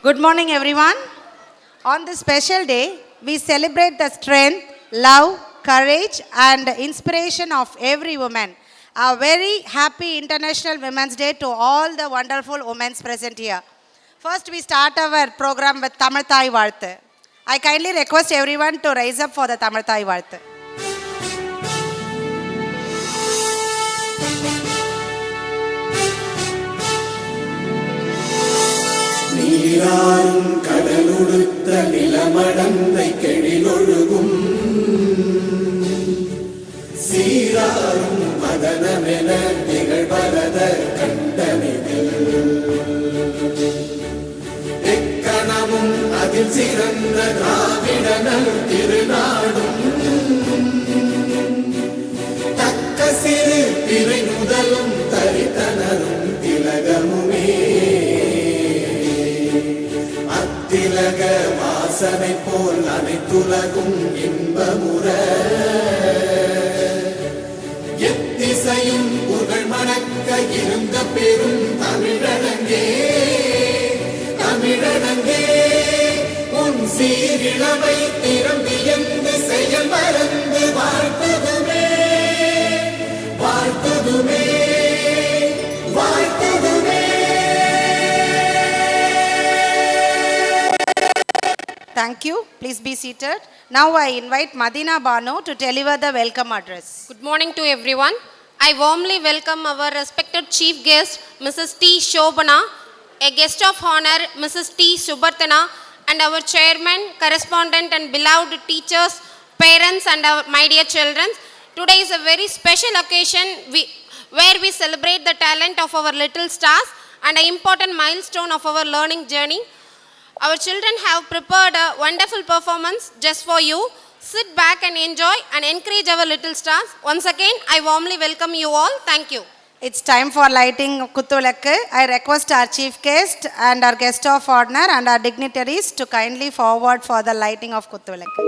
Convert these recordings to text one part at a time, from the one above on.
Good morning, everyone. On this special day, we celebrate the strength, love, courage, and inspiration of every woman. A very happy International Women's Day to all the wonderful women present here. First, we start our program with Tamil Thai Varthu. I kindly request everyone to rise up for the Tamil Thai Varthu. நீராறும் கடலுடுத்த நிலமடந்தை கெழிலொழுகும் சீராறும் மதனமென திகழ்வரத கண்டனிதில் எக்கணமும் அதில் சிறந்த திராவிடனல் திருநாடும் தக்க சிறு பிறை முதலும் தரித்தனரும் திலகமுமே திலக வாசனை போல் அனைத்துலகும் இன்பமுற எத்திசையும் புகழ் மணக்க இருந்த பெரும் தமிழனங்கே தமிழனங்கே உன் சீரிழமை திறம்பியந்து செயல் மறந்து வாழ்த்துதுமே வாழ்த்துதுமே வாழ்த்துதுமே. Thank you. Please be seated. Now I invite Madina Bano to deliver the welcome address. Good morning to everyone. I warmly welcome our respected chief guest, Mrs. T. Shobana, a guest of honor, Mrs. T. Subartana, and our chairman, correspondent, and beloved teachers, parents, and my dear children. Today is a very special occasion where we celebrate the talent of our little stars and an important milestone of our learning journey. Our children have prepared a wonderful performance just for you. Sit back and enjoy and encourage our little stars. Once again, I warmly welcome you all. Thank you. It's time for lighting Kuthulakku. I request our chief guest and our guest of honor and our dignitaries to kindly forward for the lighting of Kuthulakku.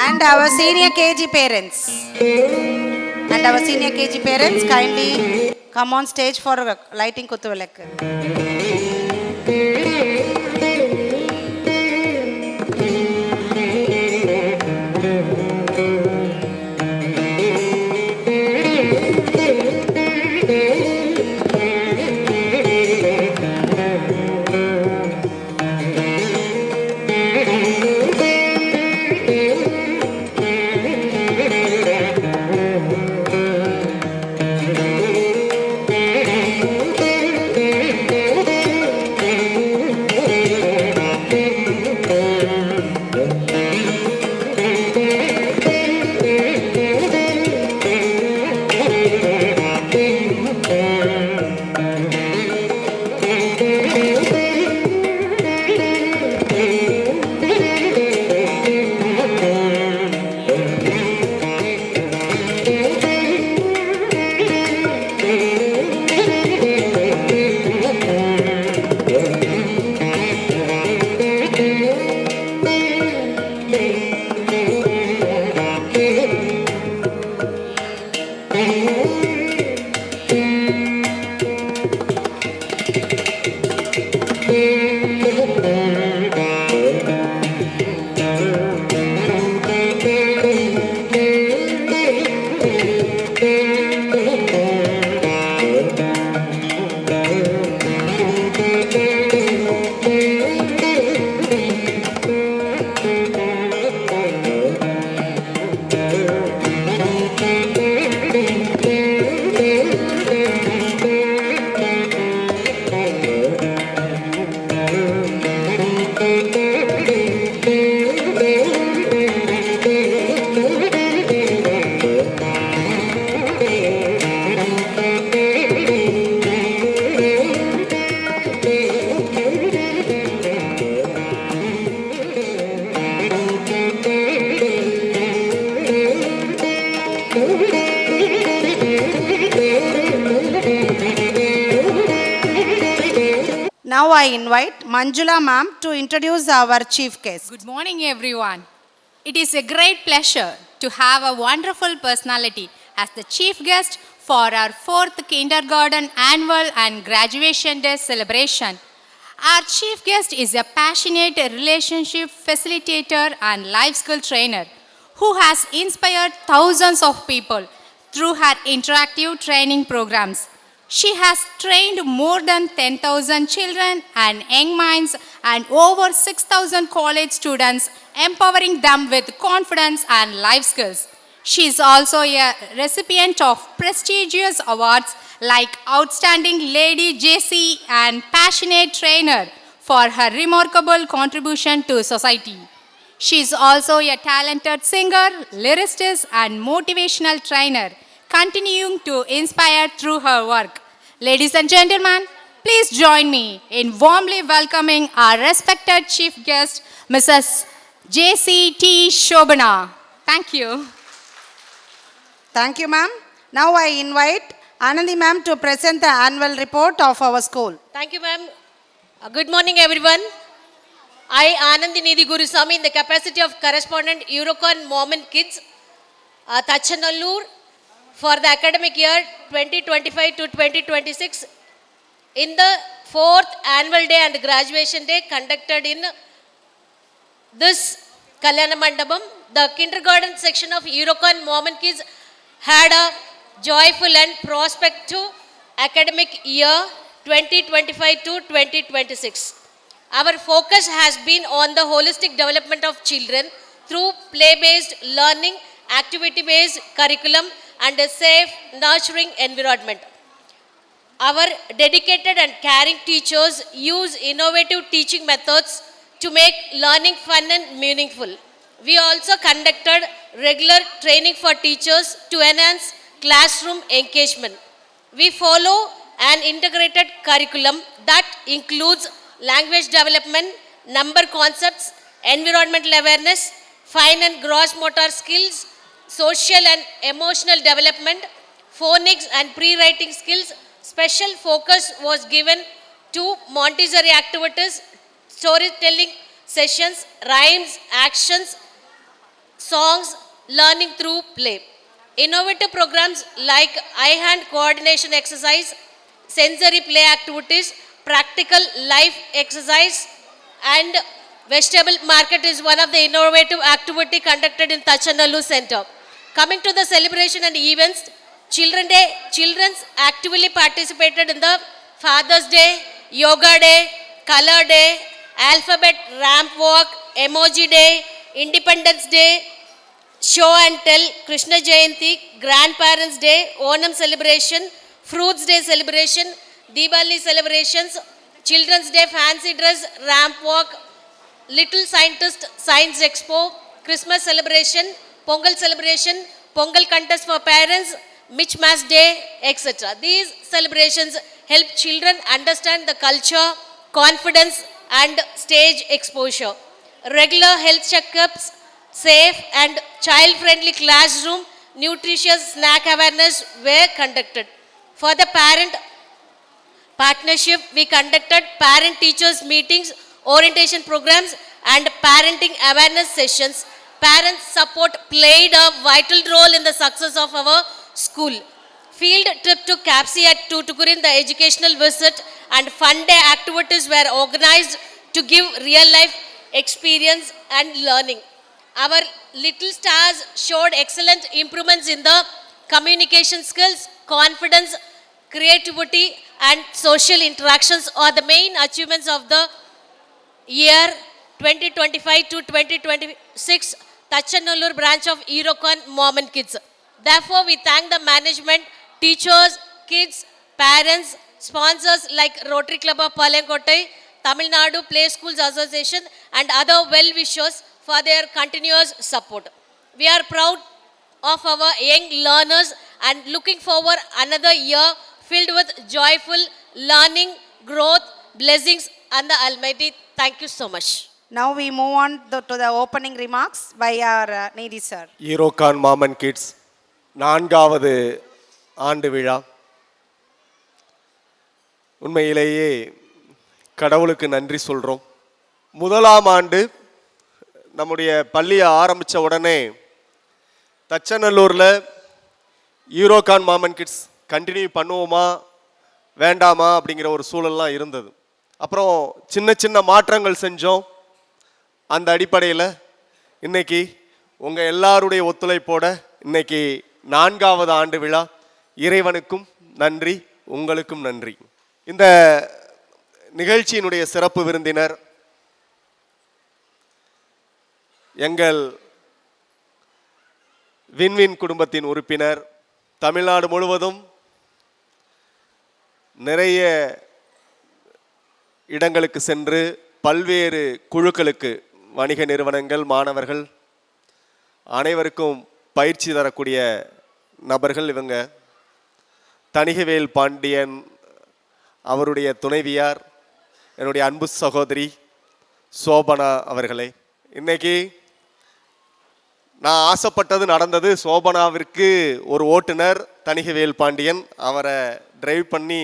And our senior KG parents. And our senior KG parents kindly come on stage for lighting Kuthulakku. Now I invite Manjula ma'am to introduce our chief guest. Good morning everyone. It is a great pleasure to have a wonderful personality as the chief guest for our 4th kindergarten annual and graduation day celebration. Our chief guest is a passionate relationship facilitator and life skill trainer who has inspired thousands of people through her interactive training programs. She has trained more than 10,000 children and young minds and over 6,000 college students, empowering them with confidence and life skills. She is also a recipient of prestigious awards like Outstanding Lady JC and Passionate Trainer for her remarkable contribution to society. She is also a talented singer, lyricist, and motivational trainer, continuing to inspire through her work. Ladies and gentlemen, please join me in warmly welcoming our respected chief guest, Mrs. JCT Shobana. Thank you. Thank you, ma'am. Now I invite Anandi ma'am to present the annual report of our school. Thank you, ma'am. Good morning, everyone. I, Anandi Nidhi Gurusamy, in the capacity of correspondent Eurocon Mormon Kids, Tachanallur, for the academic year 2025 to 2026, in the 4th annual day and graduation day conducted in this Kalyana Mandapam, the kindergarten section of Eurocon Mormon Kids had a joyful and prospective academic year 2025 to 2026. Our focus has been on the holistic development of children through play-based learning, activity-based curriculum, and a safe, nurturing environment. Our dedicated and caring teachers use innovative teaching methods to make learning fun and meaningful. We also conducted regular training for teachers to enhance classroom engagement. We follow an integrated curriculum that includes language development, number concepts, environmental awareness, fine and gross motor skills, social and emotional development, phonics and pre-writing skills. Special focus was given to Montessori activities, storytelling sessions, rhymes, actions, songs, learning through play. Innovative programs like eye-hand coordination exercise, sensory play activities, practical life exercise, and vegetable market is one of the innovative activity conducted in Tachanallur Center. Coming to the celebration and events, children's actively participated in the Father's Day, Yoga Day, Color Day, Alphabet Ramp Walk, Emoji Day, Independence Day, Show and Tell, Krishna Jayanti, Grandparents Day, Onam celebration, Fruits Day celebration, Diwali celebrations, Children's Day fancy dress, ramp walk, Little Scientist Science Expo, Christmas celebration, Pongal celebration, Pongal contest for parents, Michmas Day, etc. These celebrations help children understand the culture, confidence, and stage exposure. Regular health checkups, safe and child-friendly classroom, nutritious snack awareness were conducted. For the parent partnership, we conducted parent-teachers meetings, orientation programs, and parenting awareness sessions. Parent support played a vital role in the success of our school. Field trip to CAPSI at Tuticorin, the educational visit and fun day activities were organized to give real-life experience and learning. Our little stars showed excellent improvements in the communication skills, confidence, creativity, and social interactions are the main achievements of the year 2025 to 2026 Tachanallur branch of Eurocon Mormon Kids. Therefore, we thank the management, teachers, kids, parents, sponsors like Rotary Club of Palankotai, Tamil Nadu Play Schools Association, and other well-wishers for their continuous support. We are proud of our young learners and looking forward another year filled with joyful learning, growth, blessings, and the Almighty. Thank you so much. Now we move on to the opening remarks by our Nidhi sir. Eurocon Mormon Kids 4வது ஆண்டு விழா. உண்மையிலேயே கடவுளுக்கு நன்றி சொல்கிறோம். முதலாம் ஆண்டு நம்முடைய பள்ளியை ஆரம்பித்த உடனே தச்சநல்லூரில் யூரோகான் மாமன் கிட்ஸ் கண்டினியூ பண்ணுவோமா வேண்டாமா அப்படிங்கிற ஒரு சூழல்லாம் இருந்தது. அப்புறம் சின்ன சின்ன மாற்றங்கள் செஞ்சோம். அந்த அடிப்படையில் இன்னைக்கு உங்கள் எல்லாருடைய ஒத்துழைப்போட இன்னைக்கு 4வது ஆண்டு விழா. இறைவனுக்கும் நன்றி, உங்களுக்கும் நன்றி. இந்த நிகழ்ச்சியினுடைய சிறப்பு விருந்தினர் எங்கள் வின்வின் குடும்பத்தின் உறுப்பினர், தமிழ்நாடு முழுவதும் நிறைய இடங்களுக்கு சென்று பல்வேறு குழுக்களுக்கு, வணிக நிறுவனங்கள், மாணவர்கள் அனைவருக்கும் பயிற்சி தரக்கூடிய நபர்கள் இவங்க. தணிகவேல் பாண்டியன் அவருடைய துணைவியார் என்னுடைய அன்பு சகோதரி சோபனா அவர்களே. இன்னைக்கு நான் ஆசைப்பட்டது நடந்தது. சோபனாவிற்கு ஒரு ஓட்டுநர் தணிகவேல் பாண்டியன், அவரை டிரைவ் பண்ணி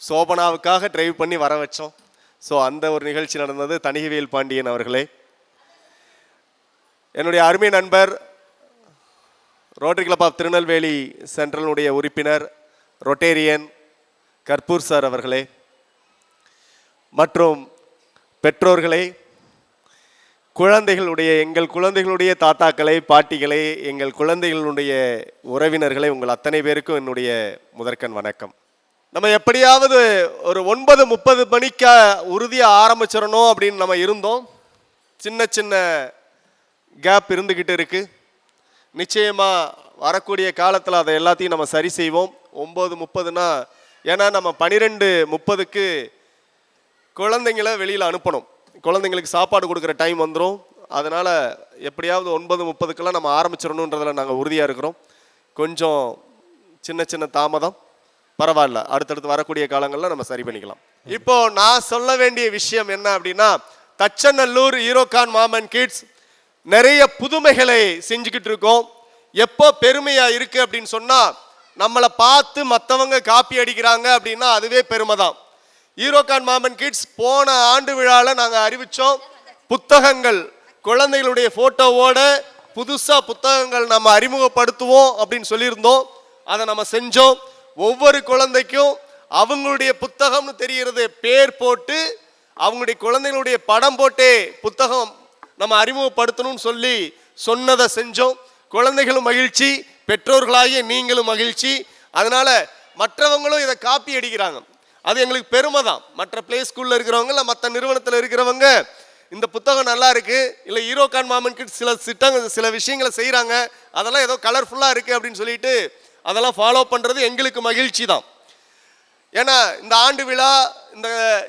சோபனாவுக்காக டிரைவ் பண்ணி வர வச்சோம். ஸோ அந்த ஒரு நிகழ்ச்சி நடந்தது. தணிகவேல் பாண்டியன் அவர்களே. என்னுடைய அருமை நண்பர் ரோட்டரி கிளப் ஆஃப் திருநெல்வேலி சென்ட்ரலுடைய உறுப்பினர் ரொட்டேரியன் கற்பூர் சார் அவர்களே, மற்றும் பெற்றோர்களே, குழந்தைகளுடைய, எங்கள் குழந்தைகளுடைய தாத்தாக்களை, பாட்டிகளை, எங்கள் குழந்தைகளுடைய உறவினர்களை, உங்கள் அத்தனை பேருக்கும் என்னுடைய முதற்கண் வணக்கம். நம்ம எப்படியாவது ஒரு 9:30 மணிக்கு உறுதியாக ஆரம்பிச்சிடணும் அப்படின்னு நம்ம இருந்தோம். சின்ன சின்ன கேப் இருந்துக்கிட்டு இருக்கு. நிச்சயமாக வரக்கூடிய காலத்தில் அதை எல்லாத்தையும் நம்ம சரி செய்வோம். 9:30னா, ஏன்னா நம்ம 12:30க்கு குழந்தைங்களை வெளியில் அனுப்பணும். குழந்தைங்களுக்கு சாப்பாடு கொடுக்குற டைம் வந்துடும். அதனால் எப்படியாவது 9:30க்கெல்லாம் நம்ம ஆரம்பிச்சிடணுன்றதில் நாங்கள் உறுதியாக இருக்கிறோம். கொஞ்சம் சின்ன சின்ன தாமதம் பரவாயில்ல, அடுத்தடுத்து வரக்கூடிய காலங்களில் நம்ம சரி பண்ணிக்கலாம். இப்போ நான் சொல்ல வேண்டிய விஷயம் என்ன அப்படின்னா, தச்சநல்லூர் ஈரோகான் மாமன் கிட்ஸ் நிறைய புதுமைகளை செஞ்சுக்கிட்டு இருக்கோம். எப்போ பெருமையா இருக்கு அப்படின்னு சொன்னா, நம்மளை பார்த்து மற்றவங்க காப்பி அடிக்கிறாங்க அப்படின்னா அதுவே பெருமை தான். ஈரோகான் மாமன் கிட்ஸ் போன ஆண்டு விழாவில் நாங்கள் அறிவித்தோம், புத்தகங்கள் குழந்தைகளுடைய ஃபோட்டோவோட புதுசாக புத்தகங்கள் நம்ம அறிமுகப்படுத்துவோம் அப்படின்னு சொல்லியிருந்தோம். அதை நம்ம செஞ்சோம். ஒவ்வொரு குழந்தைக்கும் அவங்களுடைய புத்தகம்னு தெரிகிறது பேர் போட்டு, அவங்களுடைய குழந்தைகளுடைய படம் போட்டே புத்தகம் நம்ம அறிமுகப்படுத்தணும்னு சொல்லி சொன்னதை செஞ்சோம். குழந்தைகளும் மகிழ்ச்சி, பெற்றோர்களாகிய நீங்களும் மகிழ்ச்சி. அதனால மற்றவங்களும் இதை காப்பி அடிக்கிறாங்க. அது எங்களுக்கு பெருமை தான். மற்ற பிளே ஸ்கூலில் இருக்கிறவங்க, இல்லை மற்ற நிறுவனத்தில் இருக்கிறவங்க இந்த புத்தகம் நல்லா இருக்கு, இல்லை ஈரோகான் மாமன் கிட்ஸ் சில விஷயங்களை செய்கிறாங்க, அதெல்லாம் ஏதோ கலர்ஃபுல்லாக இருக்குது அப்படின்னு சொல்லிட்டு அதெல்லாம் ஃபாலோ பண்ணுறது எங்களுக்கு மகிழ்ச்சி தான். ஏன்னா இந்த ஆண்டு விழா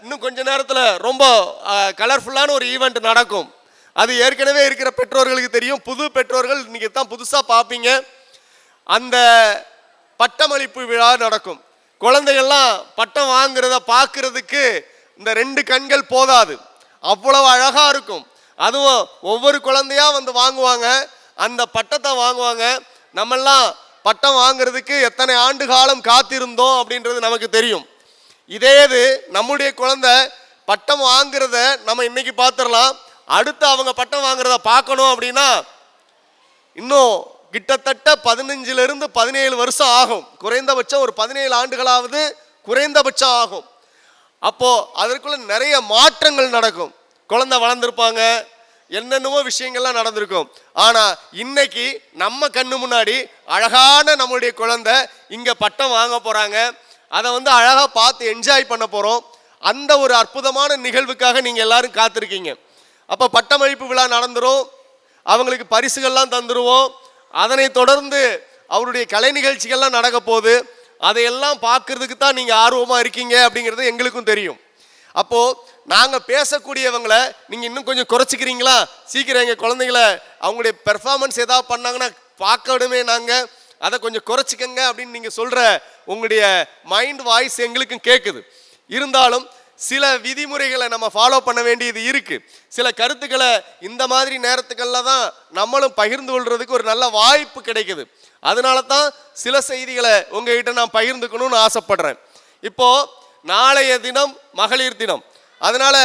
இன்னும் கொஞ்ச நேரத்தில் ரொம்ப கலர்ஃபுல்லான ஒரு ஈவெண்ட் நடக்கும். அது ஏற்கனவே இருக்கிற பெற்றோர்களுக்கு தெரியும். புது பெற்றோர்கள் இன்னைக்கு தான் புதுசாக பார்ப்பீங்க. அந்த பட்டமளிப்பு விழா நடக்கும். குழந்தைகள்லாம் பட்டம் வாங்குறத பார்க்கறதுக்கு இந்த 2 கண்கள் போதாது, அவ்வளவு அழகாக இருக்கும். அதுவும் ஒவ்வொரு குழந்தையா வந்து வாங்குவாங்க, அந்த பட்டத்தை வாங்குவாங்க. நம்மெல்லாம் பட்டம் வாங்குறதுக்கு எத்தனை ஆண்டு காலம் காத்திருந்தோம் அப்படின்றது நமக்கு தெரியும். இதே இது நம்முடைய குழந்தை பட்டம் வாங்குறத நம்ம இன்னைக்கு பார்த்துடலாம். அடுத்து அவங்க பட்டம் வாங்குறத பார்க்கணும் அப்படின்னா இன்னும் கிட்டத்தட்ட 15லிருந்து 17 வருஷம் ஆகும். குறைந்தபட்சம் ஒரு 17 ஆண்டுகளாவது குறைந்தபட்சம் ஆகும். அப்போ அதற்குள்ள நிறைய மாற்றங்கள் நடக்கும். குழந்தை வளர்ந்துருப்பாங்க, என்னென்னமோ விஷயங்கள்லாம் நடந்திருக்கும். ஆனால் இன்னைக்கு நம்ம கண்ணு முன்னாடி அழகான நம்மளுடைய குழந்தை இங்கே பட்டம் வாங்க போகிறாங்க. அதை வந்து அழகாக பார்த்து என்ஜாய் பண்ண போகிறோம். அந்த ஒரு அற்புதமான நிகழ்வுக்காக நீங்கள் எல்லாரும் காத்திருக்கீங்க. அப்போ பட்டமளிப்பு விழா நடந்துரும், அவங்களுக்கு பரிசுகள்லாம் தந்துடுவோம். அதனை தொடர்ந்து அவருடைய கலை நிகழ்ச்சிகள்லாம் நடக்க போகுது. அதையெல்லாம் பார்க்கறதுக்கு தான் நீங்கள் ஆர்வமாக இருக்கீங்க அப்படிங்கிறது எங்களுக்கும் தெரியும். அப்போது நாங்கள் பேசக்கூடியவங்களை நீங்கள் இன்னும் கொஞ்சம் குறைச்சிக்கிறீங்களா, சீக்கிரம் எங்கள் குழந்தைங்களை அவங்களுடைய பெர்ஃபார்மன்ஸ் ஏதாவது பண்ணாங்கன்னா பார்க்கணுமே, நாங்கள் அதை கொஞ்சம் குறைச்சிக்கங்க அப்படின்னு நீங்கள் சொல்கிற உங்களுடைய மைண்ட் வாய்ஸ் எங்களுக்கும் கேட்குது. இருந்தாலும் சில விதிமுறைகளை நம்ம ஃபாலோ பண்ண வேண்டியது இருக்குது. சில கருத்துக்களை இந்த மாதிரி நேரத்துக்கெல்லாம் தான் நம்மளும் பகிர்ந்து கொள்றதுக்கு ஒரு நல்ல வாய்ப்பு கிடைக்குது. அதனால தான் சில செய்திகளை உங்ககிட்ட நான் பகிர்ந்துக்கணும்னு ஆசைப்படுறேன். இப்போது நாளைய தினம் மகளிர் தினம். அதனால்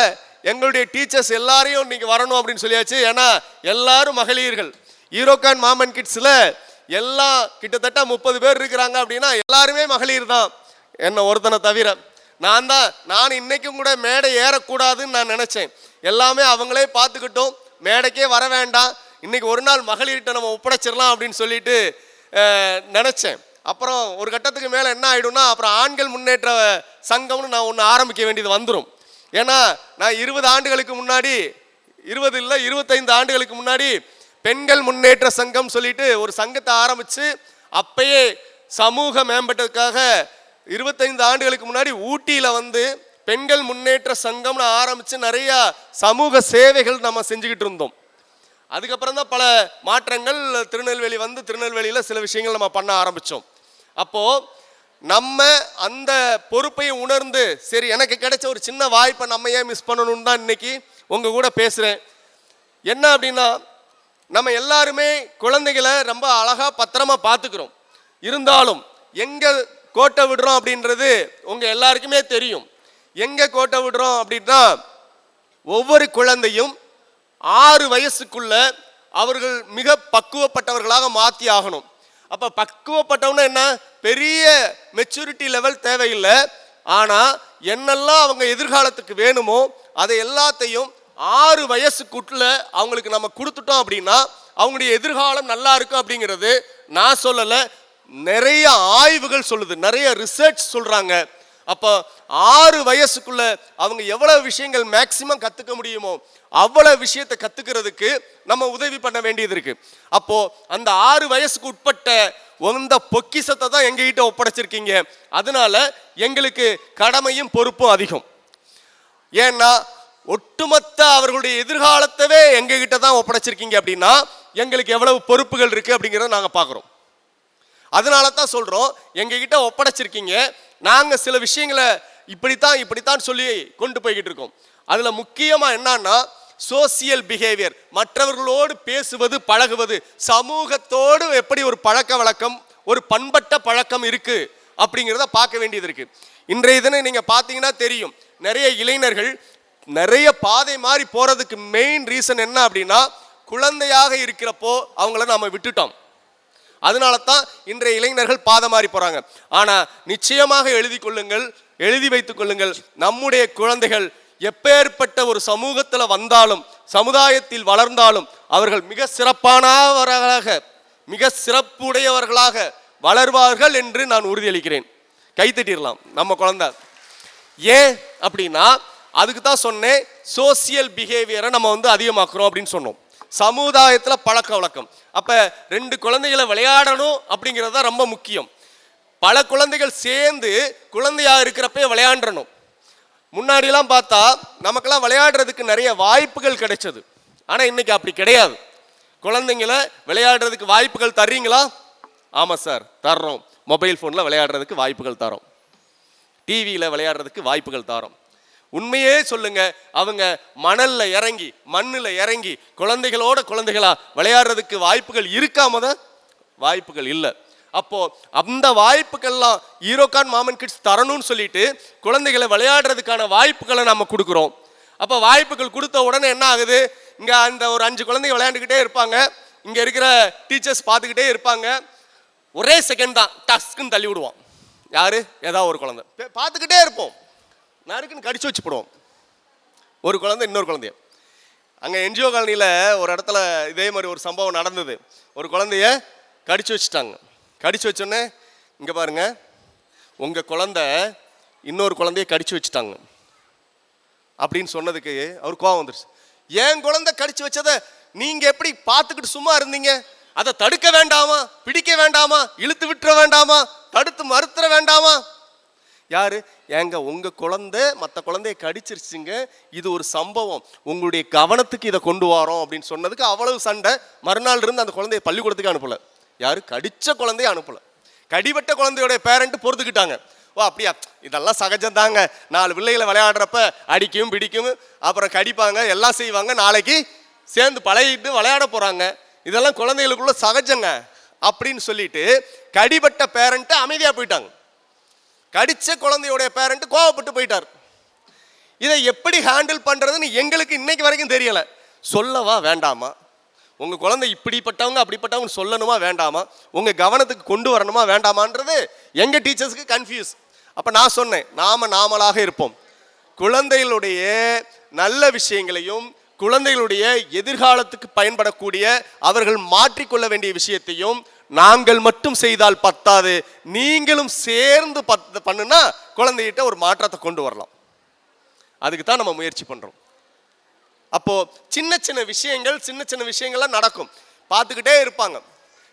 எங்களுடைய டீச்சர்ஸ் எல்லாரையும் இன்னைக்கு வரணும் அப்படின்னு சொல்லியாச்சு. ஏன்னா எல்லாரும் மகளிர்கள். ஈரோகான் மாமன் கிட்ஸில் எல்லாம் கிட்டத்தட்ட 30 பேர் இருக்கிறாங்க அப்படின்னா எல்லாருமே மகளிர் தான், என்ன ஒருத்தனை தவிர. நான் இன்னைக்கும் கூட மேடை ஏறக்கூடாதுன்னு நான் நினைச்சேன். எல்லாமே அவங்களே பார்த்துக்கிட்டோம், மேடைக்கே வர வேண்டாம், இன்னைக்கு ஒரு நாள் மகளிர்கிட்ட நம்ம ஒப்படைச்சிடலாம் அப்படின்னு சொல்லிட்டு நினைச்சேன். அப்புறம் ஒரு கட்டத்துக்கு மேலே என்ன ஆகிடும்னா, அப்புறம் ஆண்கள் முன்னேற்ற சங்கம்னு நான் ஒன்று ஆரம்பிக்க வேண்டியது வந்துடும். ஏன்னா நான் 20 ஆண்டுகளுக்கு முன்னாடி, 20 இல்லை 25 ஆண்டுகளுக்கு முன்னாடி பெண்கள் முன்னேற்ற சங்கம் சொல்லிட்டு ஒரு சங்கத்தை ஆரம்பித்து, அப்பயே சமூக மேம்பட்டதுக்காக 25 ஆண்டுகளுக்கு முன்னாடி ஊட்டியில் வந்து பெண்கள் முன்னேற்ற சங்கம்னு ஆரம்பித்து நிறையா சமூக சேவைகள் நம்ம செஞ்சுக்கிட்டு இருந்தோம். அதுக்கப்புறம் தான் பல மாற்றங்கள் திருநெல்வேலி வந்து திருநெல்வேலியில் சில விஷயங்கள் நம்ம பண்ண ஆரம்பித்தோம். அப்போது நம்ம அந்த பொறுப்பை உணர்ந்து, சரி எனக்கு கிடைச்ச ஒரு சின்ன வாய்ப்பை நம்ம ஏன் மிஸ் பண்ணணும்னு தான் இன்னைக்கு உங்கள் கூட பேசுகிறேன். என்ன அப்படின்னா, நம்ம எல்லாருமே குழந்தைகளை ரொம்ப அழகாக பத்திரமா பார்த்துக்கிறோம். இருந்தாலும் எங்கே கோட்டை விடுறோம் அப்படின்றது உங்கள் எல்லாருக்குமே தெரியும். எங்கே கோட்டை விடுறோம் அப்படின்னா, ஒவ்வொரு குழந்தையும் 6 வயசுக்குள்ள அவர்கள் மிக பக்குவப்பட்டவர்களாக மாற்றி ஆகணும். அப்போ பக்குவப்பட்டவனா என்ன, பெரிய மெச்சூரிட்டி லெவல் தேவையில்லை. ஆனால் என்னெல்லாம் அவங்க எதிர்காலத்துக்கு வேணுமோ அதை எல்லாத்தையும் 6 வயசுக்குள்ள அவங்களுக்கு நம்ம கொடுத்துட்டோம் அப்படின்னா அவங்களுடைய எதிர்காலம் நல்லா இருக்கும் அப்படிங்கிறது நான் சொல்லலை, நிறைய ஆய்வுகள் சொல்லுது, நிறைய ரிசர்ச் சொல்கிறாங்க. அப்போ 6 வயசுக்குள்ள அவங்க எவ்வளவு விஷயங்கள் மேக்சிமம் கற்றுக்க முடியுமோ அவ்வளவு விஷயத்தை கற்றுக்கிறதுக்கு நம்ம உதவி பண்ண வேண்டியது இருக்கு. அப்போ அந்த 6 வயசுக்கு உட்பட்ட அந்த பொக்கிஷத்தை தான் எங்ககிட்ட ஒப்படைச்சிருக்கீங்க. அதனால எங்களுக்கு கடமையும் பொறுப்பும் அதிகம். ஏன்னா ஒட்டுமொத்த அவர்களுடைய எதிர்காலத்தவே எங்ககிட்ட தான் ஒப்படைச்சிருக்கீங்க அப்படின்னா எங்களுக்கு எவ்வளவு பொறுப்புகள் இருக்கு அப்படிங்கிறத நாங்கள் பார்க்குறோம். அதனால தான் சொல்கிறோம், எங்ககிட்ட ஒப்படைச்சிருக்கீங்க, நாங்கள் சில விஷயங்களை இப்படித்தான் சொல்லி கொண்டு போய்கிட்டு இருக்கோம். அதில் முக்கியமாக என்னன்னா சோசியல் பிஹேவியர், மற்றவர்களோடு பேசுவது பழகுவது, சமூகத்தோடு எப்படி ஒரு பழக்க வழக்கம், ஒரு பண்பட்ட பழக்கம் இருக்கு அப்படிங்கிறத பார்க்க வேண்டியது இருக்கு. இன்றைய தினம் நீங்கள் பார்த்தீங்கன்னா தெரியும், நிறைய இளைஞர்கள் நிறைய பாதை மாறி போகிறதுக்கு மெயின் ரீசன் என்ன அப்படின்னா, குழந்தையாக இருக்கிறப்போ அவங்கள நம்ம விட்டுட்டோம். அதனால தான் இன்றைய இளைஞர்கள் பாதை மாறி போகிறாங்க. ஆனால் நிச்சயமாக எழுதி வைத்துக் கொள்ளுங்கள், நம்முடைய குழந்தைகள் எப்பேற்பட்ட ஒரு சமூகத்தில் வந்தாலும் சமுதாயத்தில் வளர்ந்தாலும் அவர்கள் மிக சிறப்பானவர்களாக, மிக சிறப்புடையவர்களாக வளர்வார்கள் என்று நான் உறுதியளிக்கிறேன். கைத்தட்டிடலாம் நம்ம குழந்தை. ஏன் அப்படின்னா அதுக்கு தான் சொன்னேன், சோசியல் பிஹேவியரை நம்ம அதிகமாக்குறோம் அப்படின்னு சொன்னோம். சமுதாயத்தில் பழக்க வழக்கம். அப்போ 2 குழந்தைகளை விளையாடணும் அப்படிங்கிறது தான் ரொம்ப முக்கியம். பல குழந்தைகள் சேர்ந்து குழந்தையாக இருக்கிறப்ப விளையாண்டணும். முன்னாடிலாம் பார்த்தா நமக்கெல்லாம் விளையாடுறதுக்கு நிறைய வாய்ப்புகள் கிடைச்சது. ஆனால் இன்னைக்கு அப்படி கிடையாது. குழந்தைங்களை விளையாடுறதுக்கு வாய்ப்புகள் தர்றீங்களா? ஆமாம் சார் தர்றோம். மொபைல் ஃபோனில் விளையாடுறதுக்கு வாய்ப்புகள் தரோம், டிவியில் விளையாடுறதுக்கு வாய்ப்புகள் தரோம். உண்மையே சொல்லுங்க, அவங்க மணல்ல இறங்கி மண்ணில் இறங்கி குழந்தைகளா விளையாடுறதுக்கு வாய்ப்புகள் இருக்காம தான் வாய்ப்புகள் இல்லை. அப்போ அந்த வாய்ப்புகள்லாம் ஈரோகான் மாமன் கிட்ஸ் தரணும்னு சொல்லிட்டு குழந்தைகளை விளையாடுறதுக்கான வாய்ப்புகளை நம்ம கொடுக்குறோம். அப்போ வாய்ப்புகள் கொடுத்த உடனே என்ன ஆகுது, இங்கே அந்த ஒரு 5 குழந்தைங்க விளையாண்டுக்கிட்டே இருப்பாங்க, இங்கே இருக்கிற டீச்சர்ஸ் பார்த்துக்கிட்டே இருப்பாங்க. ஒரே செகண்ட் தான் டஸ்க்குன்னு தள்ளி விடுவோம். யாரு? ஏதாவது ஒரு குழந்தை பார்த்துக்கிட்டே இருப்போம், நறுக்குன்னு கடிச்சு வச்சு போடுவோம். ஒரு குழந்தை இன்னொரு குழந்தைய. அங்கே என்ஜிஓ காலனியில் ஒரு இடத்துல இதே மாதிரி ஒரு சம்பவம் நடந்தது. ஒரு குழந்தைய கடிச்சு வச்சுட்டாங்க. கடிச்சு வச்சோடனே, இங்கே பாருங்க, உங்கள் குழந்தை இன்னொரு குழந்தைய கடிச்சு வச்சுட்டாங்க அப்படின்னு சொன்னதுக்கு அவர் கோவம் வந்துருச்சு. என் குழந்தை கடிச்சு வச்சதை நீங்கள் எப்படி பார்த்துக்கிட்டு சும்மா இருந்தீங்க? அதை தடுக்க வேண்டாமா, பிடிக்க வேண்டாமா, இழுத்து விட்டுற வேண்டாமா, தடுத்து மறுத்துற வேண்டாமா? யாரு? ஏங்க உங்கள் குழந்தை மற்ற குழந்தைய கடிச்சிருச்சுங்க, இது ஒரு சம்பவம், உங்களுடைய கவனத்துக்கு இதை கொண்டு வரோம் அப்படின்னு சொன்னதுக்கு அவ்வளவு சண்டை. மறுநாள் இருந்து அந்த குழந்தைய பள்ளிக்கூடத்துக்கு அனுப்பலை. யாரு? கடிச்ச குழந்தைய அனுப்பலை. கடிபட்ட குழந்தையோடைய பேரண்ட் பொறுத்துக்கிட்டாங்க. ஓ அப்படியா, இதெல்லாம் சகஜம் தாங்க, 4 பிள்ளைகளை விளையாடுறப்ப அடிக்கும் பிடிக்கும் அப்புறம் கடிப்பாங்க எல்லாம் செய்வாங்க, நாளைக்கு சேர்ந்து பழகிட்டு விளையாட போகிறாங்க, இதெல்லாம் குழந்தைகளுக்குள்ள சகஜங்க அப்படின்னு சொல்லிட்டு கடிபட்ட பேரண்ட்டு அமைதியாக போயிட்டாங்க. கடிச்ச குழந்தையோடைய பேரண்ட் கோவப்பட்டு போயிட்டார். இதை எப்படி ஹேண்டில் பண்ணுறதுன்னு எங்களுக்கு இன்னைக்கு வரைக்கும் தெரியலை. சொல்லவா வேண்டாமா? உங்கள் குழந்தை இப்படிப்பட்டவங்க அப்படிப்பட்டவங்க சொல்லணுமா வேண்டாமா? உங்கள் கவனத்துக்கு கொண்டு வரணுமா வேண்டாமான்றது எங்கள் டீச்சர்ஸுக்கு கன்ஃபியூஸ். அப்போ நான் சொன்னேன், நாமளாக இருப்போம். குழந்தைகளுடைய நல்ல விஷயங்களையும் குழந்தைகளுடைய எதிர்காலத்துக்கு பயன்படக்கூடிய அவர்கள் மாற்றிக்கொள்ள வேண்டிய விஷயத்தையும் நாங்கள் மட்டும் செய்தால் பத்தாது, நீங்களும் சேர்ந்து பண்ணுனா குழந்தைகிட்ட ஒரு மாற்றத்தை கொண்டு வரலாம். அதுக்கு தான் நம்ம முயற்சி பண்றோம். அப்போ சின்ன சின்ன விஷயங்கள்லாம் நடக்கும், பார்த்துக்கிட்டே இருப்பாங்க.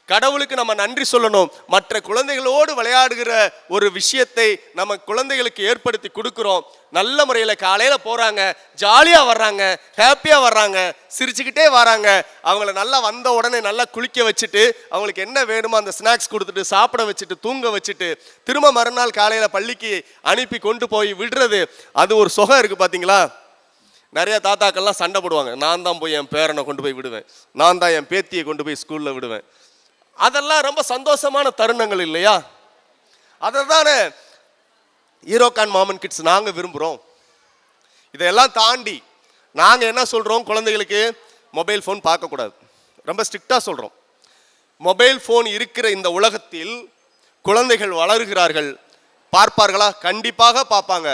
கடவுளுக்கு நம்ம நன்றி சொல்லணும். மற்ற குழந்தைகளோடு விளையாடுகிற ஒரு விஷயத்தை நம்ம குழந்தைகளுக்கு ஏற்படுத்தி கொடுக்குறோம். நல்ல முறையில் காலையில் போகிறாங்க, ஜாலியாக வர்றாங்க, ஹாப்பியாக வர்றாங்க, சிரிச்சுக்கிட்டே வராங்க. அவங்கள நல்லா வந்த உடனே நல்லா குளிக்க வச்சுட்டு அவங்களுக்கு என்ன வேணுமோ அந்த ஸ்நாக்ஸ் கொடுத்துட்டு சாப்பிட வச்சுட்டு தூங்க வச்சுட்டு திரும்ப மறுநாள் காலையில் பள்ளிக்கு அனுப்பி கொண்டு போய் விடுறது, அது ஒரு சுகம் இருக்குது பார்த்தீங்களா. நிறைய தாத்தாக்கள்லாம் சண்டை போடுவாங்க, நான் தான் போய் என் பேரனை கொண்டு போய் விடுவேன், நான் தான் என் பேத்தியை கொண்டு போய் ஸ்கூலில் விடுவேன். அதெல்லாம் ரொம்ப சந்தோஷமான தருணங்கள் இல்லையா? அதை தானே ஈரோகான் மாமன் கிட்ஸ் நாங்கள் விரும்புகிறோம். இதெல்லாம் தாண்டி நாங்கள் என்ன சொல்கிறோம், குழந்தைகளுக்கு மொபைல் ஃபோன் பார்க்கக்கூடாது, ரொம்ப ஸ்ட்ரிக்டாக சொல்கிறோம். மொபைல் ஃபோன் இருக்கிற இந்த உலகத்தில் குழந்தைகள் வளருகிறார்கள், பார்ப்பார்களா? கண்டிப்பாக பார்ப்பாங்க.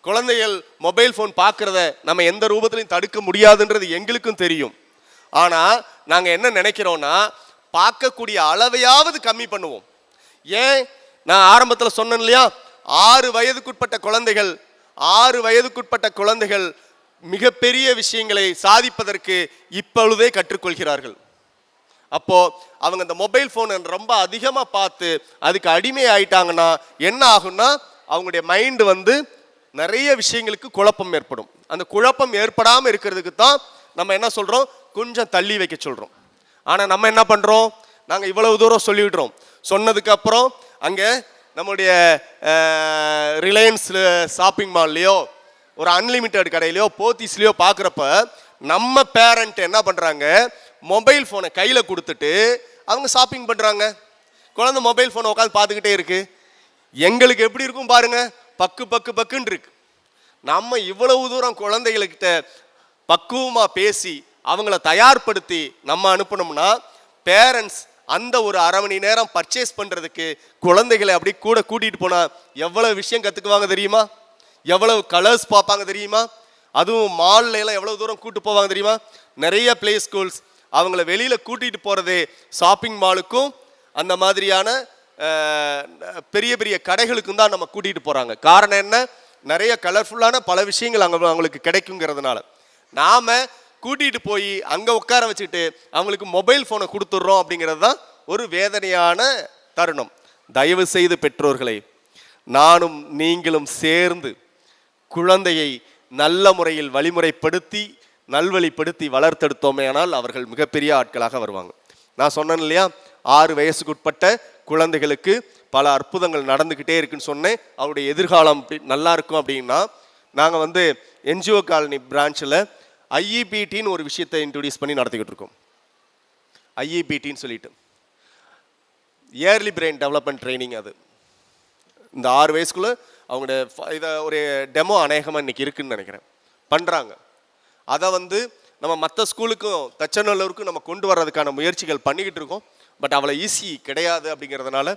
குழந்தைகள் மொபைல் ஃபோன் பார்க்குறத நம்ம எந்த ரூபத்திலையும் தடுக்க முடியாதுன்றது எங்களுக்கும் தெரியும். ஆனால் நாங்கள் என்ன நினைக்கிறோன்னா, பார்க்கக்கூடிய அளவையாவது கம்மி பண்ணுவோம். ஏன், நான் ஆரம்பத்தில் சொன்னேன் இல்லையா, 6 வயதுக்குட்பட்ட குழந்தைகள் மிகப்பெரிய விஷயங்களை சாதிப்பதற்கு இப்பொழுதே கற்றுக்கொள்கிறார்கள். அப்போ அவங்க இந்த மொபைல் ஃபோனை ரொம்ப அதிகமாக பார்த்து அதுக்கு அடிமை ஆயிட்டாங்கன்னா என்ன ஆகும்னா, அவங்களுடைய மைண்டு நிறைய விஷயங்களுக்கு குழப்பம் ஏற்படும். அந்த குழப்பம் ஏற்படாமல் இருக்கிறதுக்கு தான் நம்ம என்ன சொல்கிறோம், கொஞ்சம் தள்ளி வைக்க சொல்கிறோம். ஆனால் நம்ம என்ன பண்ணுறோம், நாங்கள் இவ்வளவு தூரம் சொல்லிவிடுறோம். சொன்னதுக்கப்புறம் அங்கே நம்முடைய ரிலையன்ஸ் ஷாப்பிங் மால்லையோ ஒரு அன்லிமிட்டெட் கடையிலையோ போத்தீஸ்லையோ பார்க்குறப்ப நம்ம பேரண்ட் என்ன பண்ணுறாங்க, மொபைல் ஃபோனை கையில் கொடுத்துட்டு அவங்க ஷாப்பிங் பண்ணுறாங்க. குழந்தை மொபைல் ஃபோனை உட்காந்து பார்த்துக்கிட்டே இருக்கு. எங்களுக்கு எப்படி இருக்கும் பாருங்க, பக்குன்னு இருக்கு. நம்ம இவ்வளவு தூரம் குழந்தைகள்கிட்ட பக்குவமாக பேசி அவங்கள தயார்படுத்தி நம்ம அனுப்பணும்னா, பேரண்ட்ஸ் அந்த ஒரு அரை மணி நேரம் பர்ச்சேஸ் பண்ணுறதுக்கு குழந்தைகளை அப்படி கூட கூட்டிகிட்டு போனால் எவ்வளவு விஷயம் கற்றுக்குவாங்க தெரியுமா? எவ்வளவு கலர்ஸ் பார்ப்பாங்க தெரியுமா? அதுவும் மால்ல எல்லாம் எவ்வளவு தூரம் கூட்டு போவாங்க தெரியுமா? நிறைய பிளே ஸ்கூல்ஸ் அவங்கள வெளியில் கூட்டிகிட்டு போகிறதே ஷாப்பிங் மாலுக்கும் அந்த மாதிரியான பெரிய பெரிய கடைகளுக்கும் தான் நம்ம கூட்டிகிட்டு போகிறாங்க. காரணம் என்ன, நிறைய கலர்ஃபுல்லான பல விஷயங்கள் அங்கே அவங்களுக்கு கிடைக்குங்கிறதுனால. நாம் கூட்டிகிட்டு போய் அங்கே உட்கார வச்சுக்கிட்டு அவங்களுக்கு மொபைல் ஃபோனை கொடுத்துட்றோம் அப்படிங்கிறது தான் ஒரு வேதனையான தருணம். தயவு செய்து பெற்றோர்களை, நானும் நீங்களும் சேர்ந்து குழந்தையை நல்ல முறையில் வழிமுறைப்படுத்தி நல்வழிப்படுத்தி வளர்த்தெடுத்தோமே ஆனால் அவர்கள் மிகப்பெரிய ஆட்களாக வருவாங்க. நான் சொன்னேன் இல்லையா, 6 வயசுக்குட்பட்ட குழந்தைகளுக்கு பல அற்புதங்கள் நடந்துக்கிட்டே இருக்குன்னு சொன்னேன். அவருடைய எதிர்காலம் நல்லா இருக்கும் அப்படின்னா, நாங்கள் என்ஜிஓ காலனி பிரான்ச்சில் ஐஇபிடின்னு ஒரு விஷயத்தை இன்ட்ரடியூஸ் பண்ணி நடத்திக்கிட்டு இருக்கோம். ஐஇபிடின்னு சொல்லிட்டு இயர்லி பிரெயின் டெவலப்மெண்ட் ட்ரைனிங். அது இந்த 6 வயசுக்குள்ளே அவங்களுடைய இதை ஒரு டெமோ அநேகமாக இன்றைக்கி இருக்குதுன்னு நினைக்கிறேன், பண்ணுறாங்க. அதை நம்ம மற்ற ஸ்கூலுக்கும் தச்சநல்லூருக்கும் நம்ம கொண்டு வர்றதுக்கான முயற்சிகள் பண்ணிக்கிட்டு இருக்கோம். பட் அவ்வளோ ஈஸி கிடையாது அப்படிங்கிறதுனால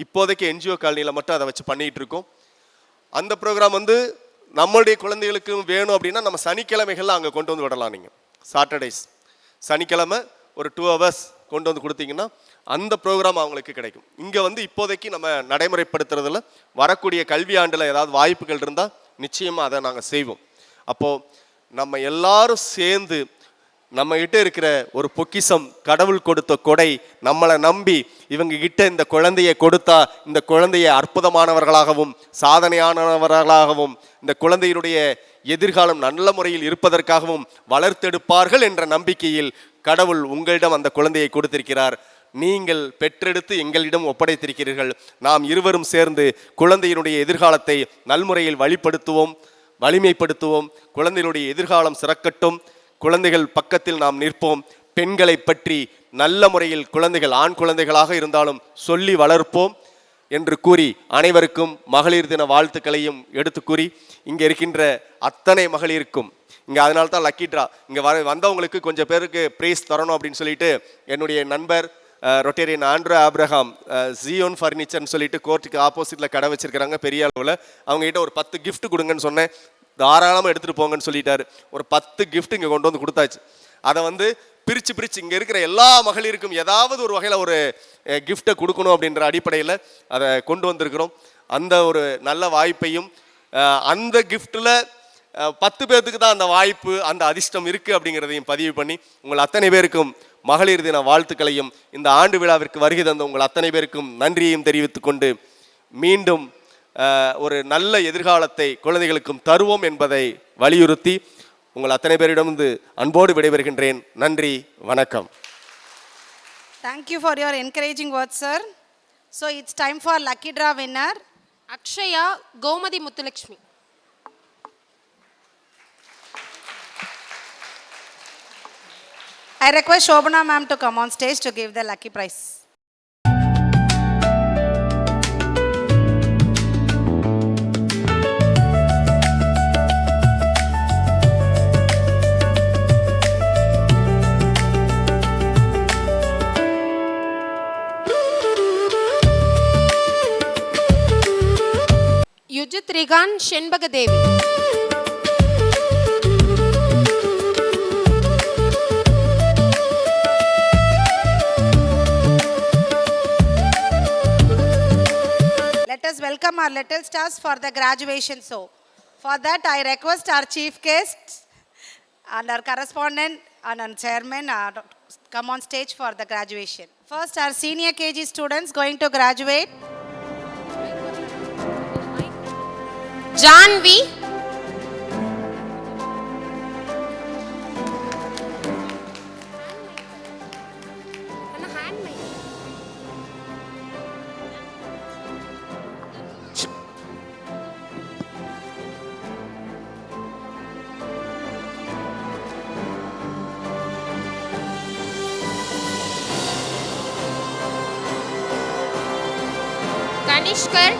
இப்போதைக்கு என்ஜிஓ காலனியில் மட்டும் அதை வச்சு பண்ணிகிட்டு இருக்கோம். அந்த ப்ரோக்ராம் நம்மளுடைய குழந்தைகளுக்கு வேணும் அப்படின்னா நம்ம சனிக்கிழமைகளில் அங்கே கொண்டு விடலாம். நீங்கள் சாட்டர்டேஸ் சனிக்கிழமை ஒரு 2 hours கொண்டு கொடுத்தீங்கன்னா அந்த ப்ரோக்ராம் அவங்களுக்கு கிடைக்கும். இங்கே இப்போதைக்கு நம்ம நடைமுறைப்படுத்துறதுல வரக்கூடிய கல்வி ஆண்டில் ஏதாவது வாய்ப்புகள் இருந்தால் நிச்சயமாக அதை நாங்கள் செய்வோம். அப்போது நம்ம எல்லாரும் சேர்ந்து நம்மகிட்ட இருக்கிற ஒரு பொக்கிஷம், கடவுள் கொடுத்த கொடை, நம்மளை நம்பி இவங்க கிட்ட இந்த குழந்தையை கொடுத்தா இந்த குழந்தையை அற்புதமானவர்களாகவும் சாதனையானவர்களாகவும் இந்த குழந்தையினுடைய எதிர்காலம் நல்ல முறையில் இருப்பதற்காகவும் வளர்த்தெடுப்பார்கள் என்ற நம்பிக்கையில் கடவுள் உங்களிடம் அந்த குழந்தையை கொடுத்திருக்கிறார். நீங்கள் பெற்றெடுத்து எங்களிடம் ஒப்படைத்திருக்கிறீர்கள். நாம் இருவரும் சேர்ந்து குழந்தையினுடைய எதிர்காலத்தை நல்முறையில் வழிப்படுத்துவோம், வலிமைப்படுத்துவோம். குழந்தைகளுடைய எதிர்காலம் சிறக்கட்டும். குழந்தைகள் பக்கத்தில் நாம் நிற்போம். பெண்களை பற்றி நல்ல முறையில் குழந்தைகள் ஆண் குழந்தைகளாக இருந்தாலும் சொல்லி வளர்ப்போம் என்று கூறி அனைவருக்கும் மகளிர் தின வாழ்த்துக்களையும் எடுத்து கூறி இங்கே இருக்கின்ற அத்தனை மகளிருக்கும் இங்கே அதனால தான் லக்கி ட்ரா இங்கே வந்தவங்களுக்கு கொஞ்சம் பேருக்கு ப்ரைஸ் தரணும் அப்படின்னு சொல்லிட்டு என்னுடைய நண்பர் ரொட்டேரியன் ஆண்ட்ரோ ஆப்ரஹாம் ஜியோன் ஃபர்னிச்சர்னு சொல்லிட்டு கோர்ட்டுக்கு ஆப்போசிட்டில் கடை வச்சிருக்கிறாங்க பெரிய அளவில். அவங்ககிட்ட ஒரு 10 கிஃப்ட் கொடுங்கன்னு சொன்னேன். தாராளமாக எடுத்துகிட்டு போங்கன்னு சொல்லிட்டாரு. ஒரு 10 கிஃப்ட் இங்கே கொண்டு வந்து கொடுத்தாச்சு. அதை வந்து பிரித்து இங்கே இருக்கிற எல்லா மகளிருக்கும் ஏதாவது ஒரு வகையில் ஒரு கிஃப்டை கொடுக்கணும் அப்படின்ற அடிப்படையில் அதை கொண்டு வந்திருக்கிறோம். அந்த ஒரு நல்ல வாய்ப்பையும் அந்த கிஃப்டில் 10 பேர்த்துக்கு தான் அந்த வாய்ப்பு, அந்த அதிர்ஷ்டம் இருக்குது அப்படிங்கிறதையும் பதிவு பண்ணி உங்கள் அத்தனை பேருக்கும் மகளிர் தின வாழ்த்துக்களையும் இந்த ஆண்டு விழாவிற்கு வருகை தந்த உங்கள் அத்தனை பேருக்கும் நன்றியையும் தெரிவித்துக் கொண்டு மீண்டும் ஒரு நல்ல எதிர்காலத்தை குழந்தைகளுக்கும் தருவோம் என்பதை வலியுறுத்தி உங்கள் அத்தனை பேரிடமிருந்து அன்போடு விடைபெறுகின்றேன். நன்றி, வணக்கம். Thank you for your encouraging words, sir. So it's time for lucky draw winner. Akshaya Gomadi Muthulakshmi. I request Shobana ma'am to come on stage to give the lucky prize. Yujit Rigan Shenbagadevi. Let us welcome our little stars for the graduation show. For that, I request our chief guest and our correspondent and our chairman to come on stage for the graduation. First, our senior KG students going to graduate. Janvi. Kanishkar.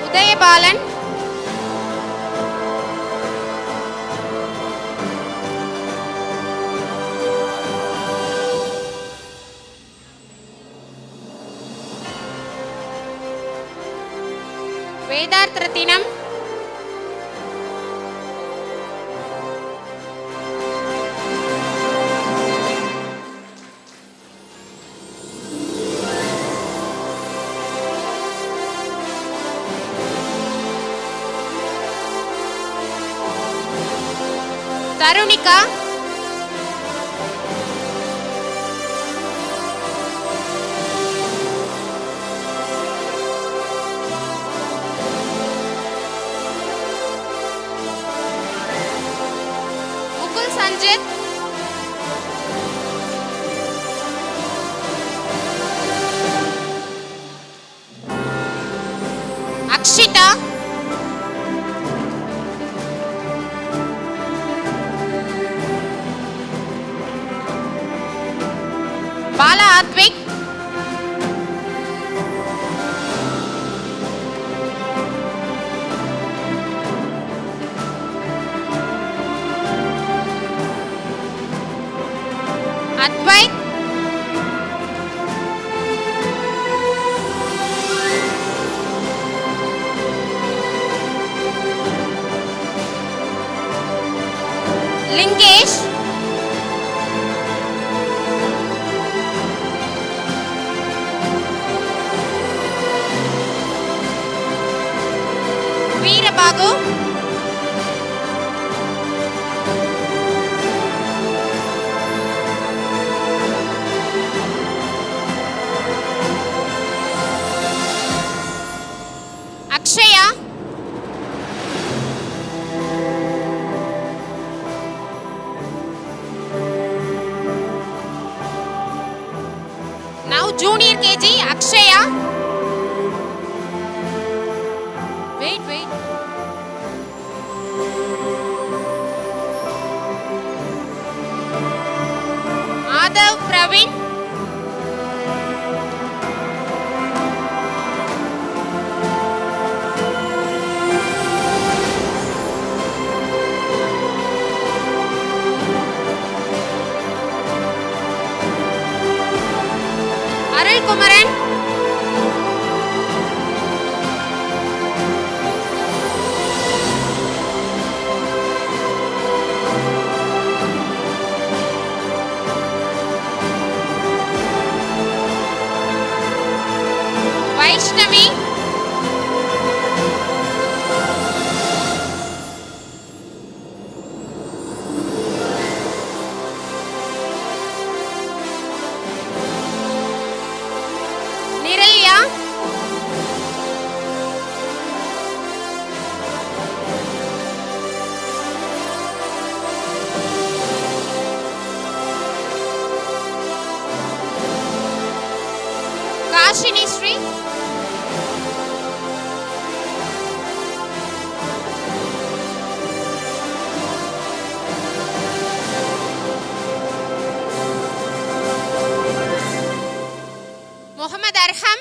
Udayabalan. Vedarth Rathinam. Tarunika. Mukul Sanjit. Akshita. Bala Advik. Advait. Lingesh. Veerabagu. Akshaya. Now junior KG Akshaya. Wait. Adav Praveen. Dirham,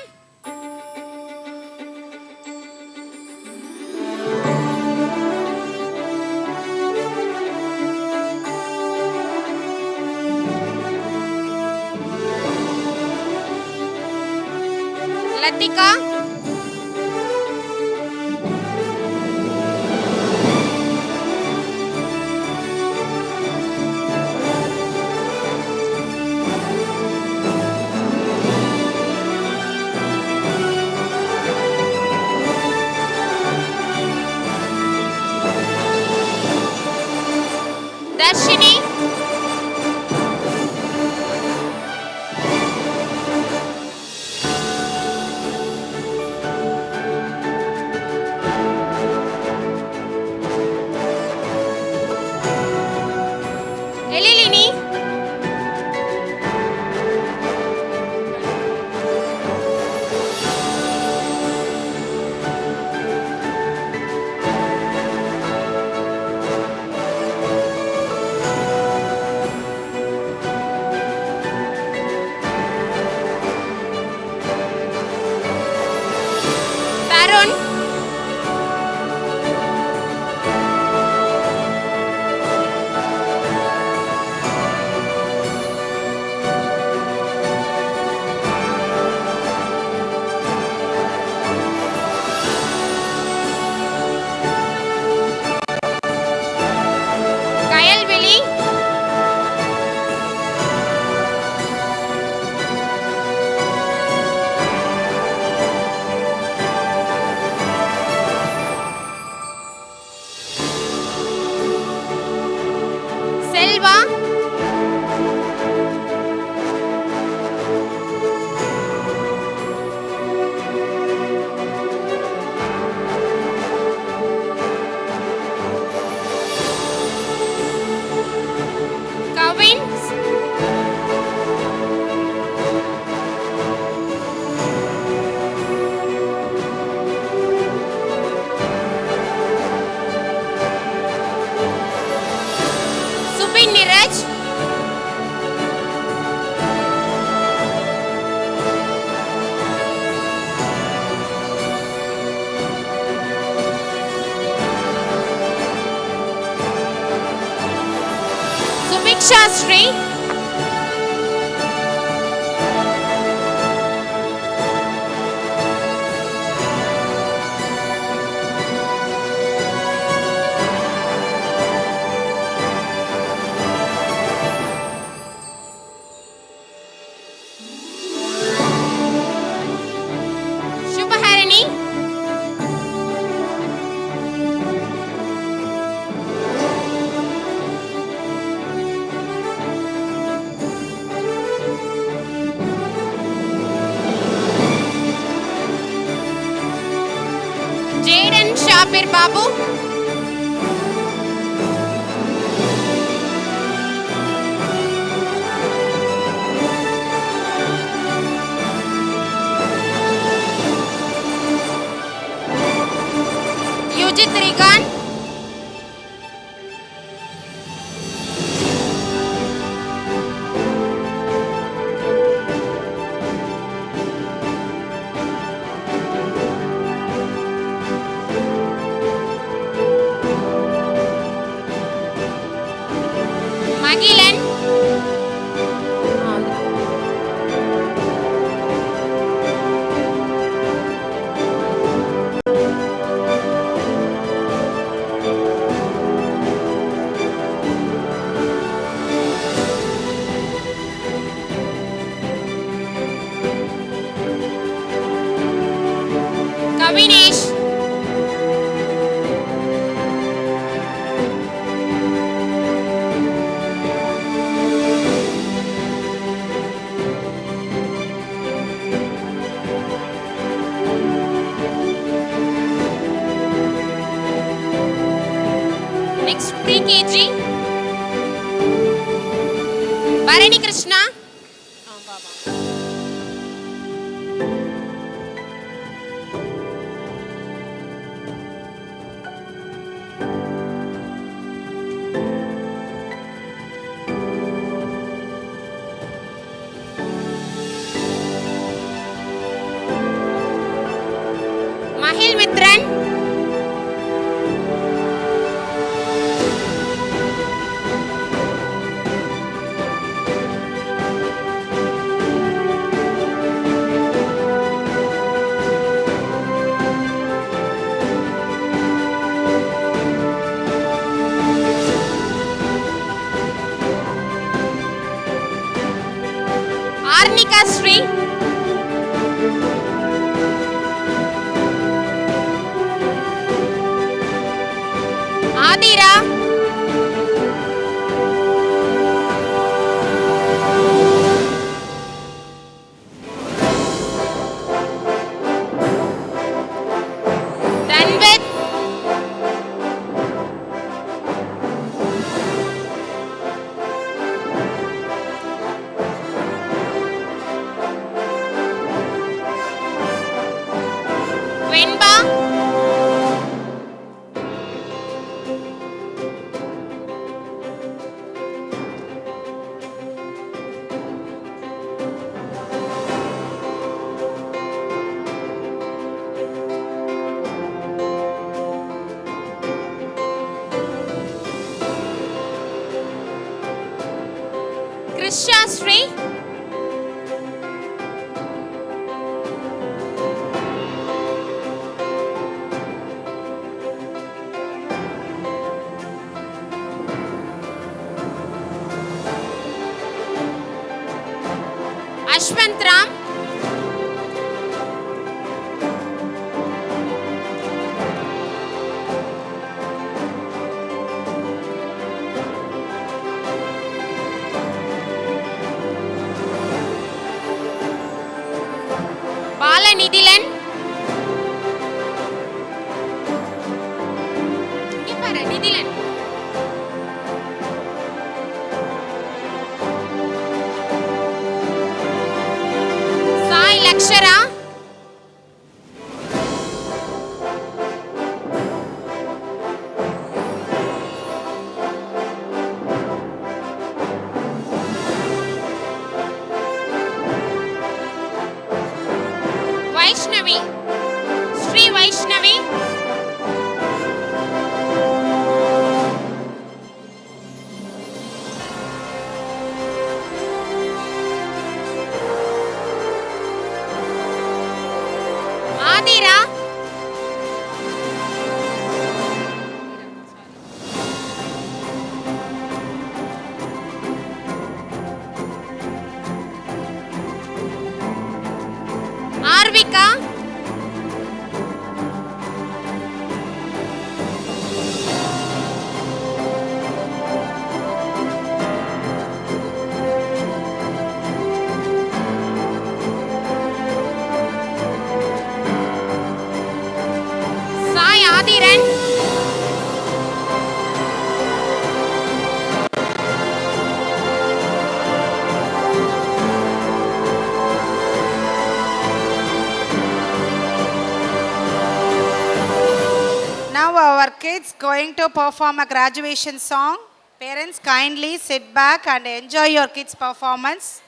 Latika, Darshini, Elilini, Tarun, Kayalvili, Selva, Kavin, Subin Niraj, Subiksha Sri, Shubharini, Jaden Shapir Babu, Yujit Rigan, Magilan, Kavinesh, next pre-KG, Bharani Krishna, Radhika Sri. Adira. Ranvit. Venba. Krisha Sri. Ashwant Ram. Balanidhilan. Ipara Nidhilan. Sai Lakshara. Vaishnavi. Sri Vaishnavi. Adira. Arvika. Sai Adiran. Now our kids going to perform a graduation song. Parents, kindly sit back and enjoy your kids' performance.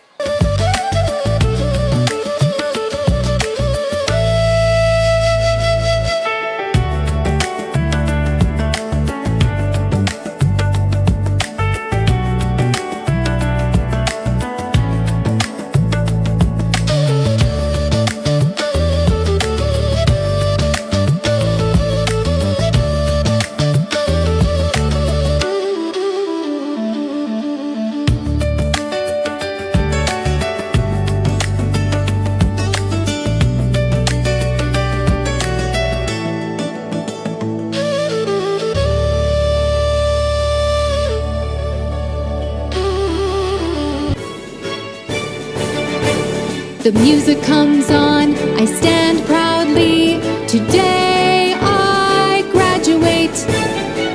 The music comes on, I stand proudly. Today I graduate.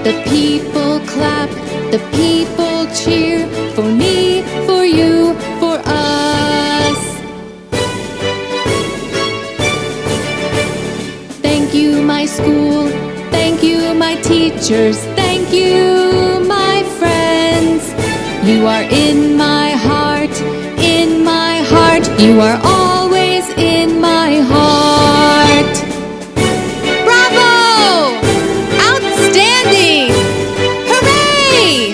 The people clap, the people cheer. For me, for you, for us. Thank you, my school. Thank you, my teachers. Thank you, my friends. You are in my heart, in my heart. You are always in my heart. Bravo! Outstanding! Hooray!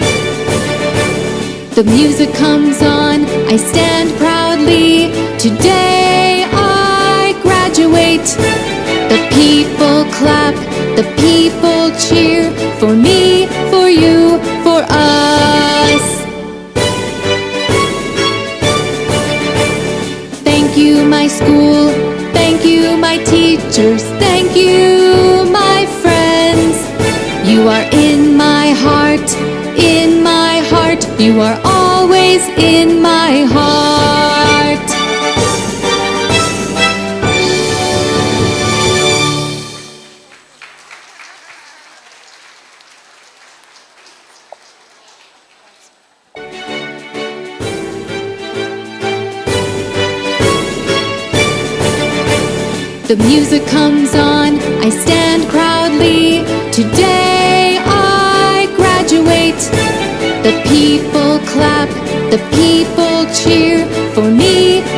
The music comes on, I stand proudly. Today I graduate. The people clap, the people cheer. For me, for you, for us. school. Thank you, my teachers. Thank you, my friends. You are in my heart, in my heart. You are always in my heart. The music comes on, I stand proudly. Today I graduate. The people clap, the people cheer. For me,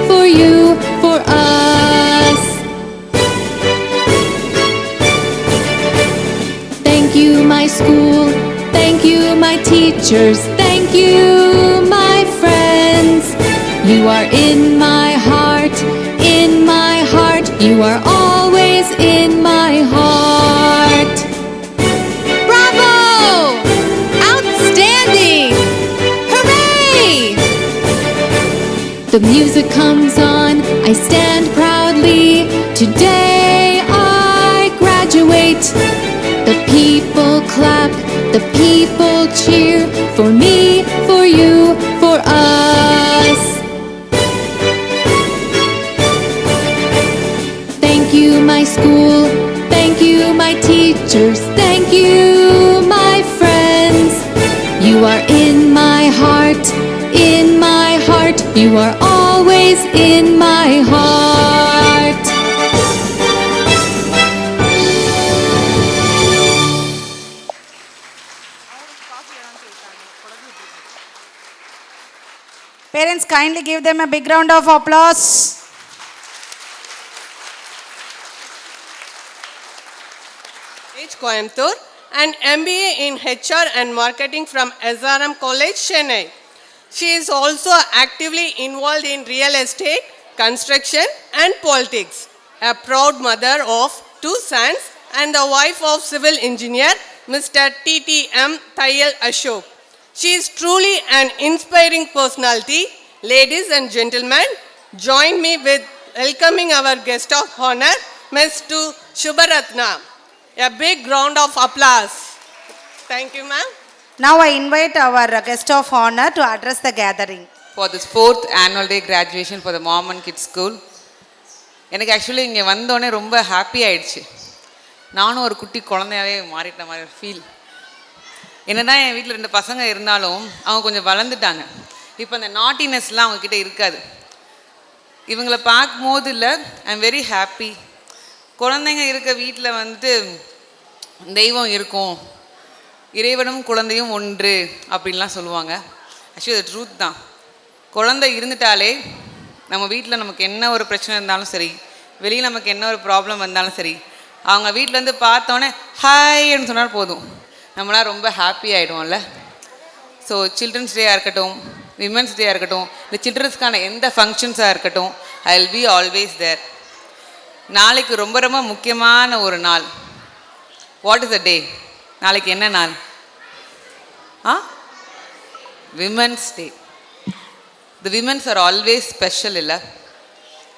for you, for us. Thank you, my school. Thank you, my teachers. Thank you, my friends. You are in my heart, in my heart. You are always in my heart. Bravo! Outstanding! Hooray! The music comes on, I stand proudly. Today I graduate. The people clap, the people cheer. For me, for you, for us. Thank you, my school. Thank you, my teachers. Thank you, my friends. You are in my heart, in my heart. You are always in my heart. Parents, kindly give them a big round of applause. Coimbatore and MBA in HR and Marketing from SRM College, Chennai. She is also actively involved in real estate, construction and politics. A proud mother of 2 sons and the wife of civil engineer Mr. TTM Tayal Ashok. She is truly an inspiring personality. Ladies and gentlemen, join me with welcoming our guest of honor, Ms. Subharatna. A big round of applause. Thank you, ma'am. Now I invite our guest of honor to address the gathering. For this 4th annual day graduation for the Mom and Kids School. எனக்கு actually இங்கே வந்தோடனே ரொம்ப happy ஆயிடுச்சு. நானும் ஒரு குட்டி குழந்தையாவே மாறிட்ட மாதிரி feel. என்னதான் என் வீட்டில் 2 பசங்க இருந்தாலும் அவங்க கொஞ்சம் வளர்ந்துட்டாங்க. இப்போ அந்த நாட்டினஸ்லாம் அவங்கக்கிட்ட இருக்காது. இவங்களை பார்க்கும்போது இல்லை, ஐ எம் வெரி ஹாப்பி. குழந்தைங்க இருக்க வீட்டில் வந்துட்டு தெய்வம் இருக்கும், இறைவனும் குழந்தையும் ஒன்று அப்படின்லாம் சொல்லுவாங்க. ஆக்சுவலி அது ட்ரூத் தான். குழந்தை இருந்துட்டாலே நம்ம வீட்டில் நமக்கு என்ன ஒரு பிரச்சனை இருந்தாலும் சரி, வெளியில் நமக்கு என்ன ஒரு ப்ராப்ளம் வந்தாலும் சரி, அவங்க வீட்டிலேருந்து பார்த்தோன்னே ஹாய்ன்னு சொன்னால் போதும், நம்மளாம் ரொம்ப ஹாப்பி ஆகிடுவோம்ல. ஸோ சில்ட்ரன்ஸ் டேயாக இருக்கட்டும், விமென்ஸ் டேயாக இருக்கட்டும், இந்த சில்ட்ரன்ஸ்க்கான எந்த ஃபங்க்ஷன்ஸாக இருக்கட்டும், I will be always there. நாளைக்கு ரொம்ப ரொம்ப முக்கியமான ஒரு நாள். What is the day? நாளைக்கு என்ன நாள்? Women's day. The women are always special இல்லை?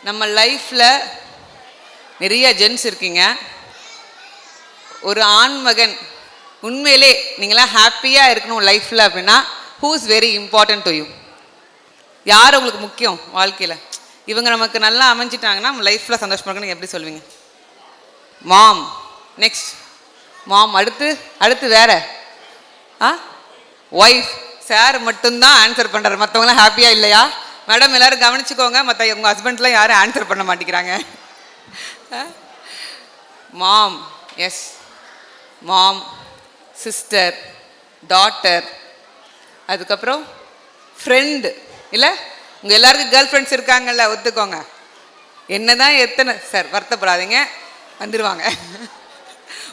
நம்ம லைஃப்பில் நிறைய ஜென்ஸ் இருக்கீங்க. ஒரு ஆண் மகன் உண்மையிலே நீங்களாம் ஹாப்பியாக இருக்கணும் லைஃப்பில் அப்படின்னா, who is very important to you? யார் உங்களுக்கு முக்கியம் வாழ்க்கையில்? இவங்க நமக்கு நல்லா அமைஞ்சிட்டாங்கன்னா நம்ம லைஃப்பில் சந்தோஷமாக இருக்கணும் எப்படி சொல்லுவீங்க? மாம். நெக்ஸ்ட் மாம். அடுத்து வேற ஒய்ஃப். சார் மட்டும்தான் ஆன்சர் பண்ணுறாரு, மற்றவங்களாம் ஹாப்பியாக இல்லையா? மேடம் எல்லோரும் கவனிச்சுக்கோங்க, மற்ற உங்கள் ஹஸ்பண்ட்லாம் யாரும் ஆன்சர் பண்ண மாட்டேங்கிறாங்க. மாம், எஸ், மாம், சிஸ்டர், டாட்டர், அதுக்கப்புறம் ஃப்ரெண்டு. இல்லை, உங்கள் எல்லாருக்கும் கேர்ள் ஃப்ரெண்ட்ஸ் இருக்காங்கல்ல, ஒத்துக்கோங்க. என்ன தான் எத்தனை சார் வருத்தப்படாதீங்க, வந்துடுவாங்க.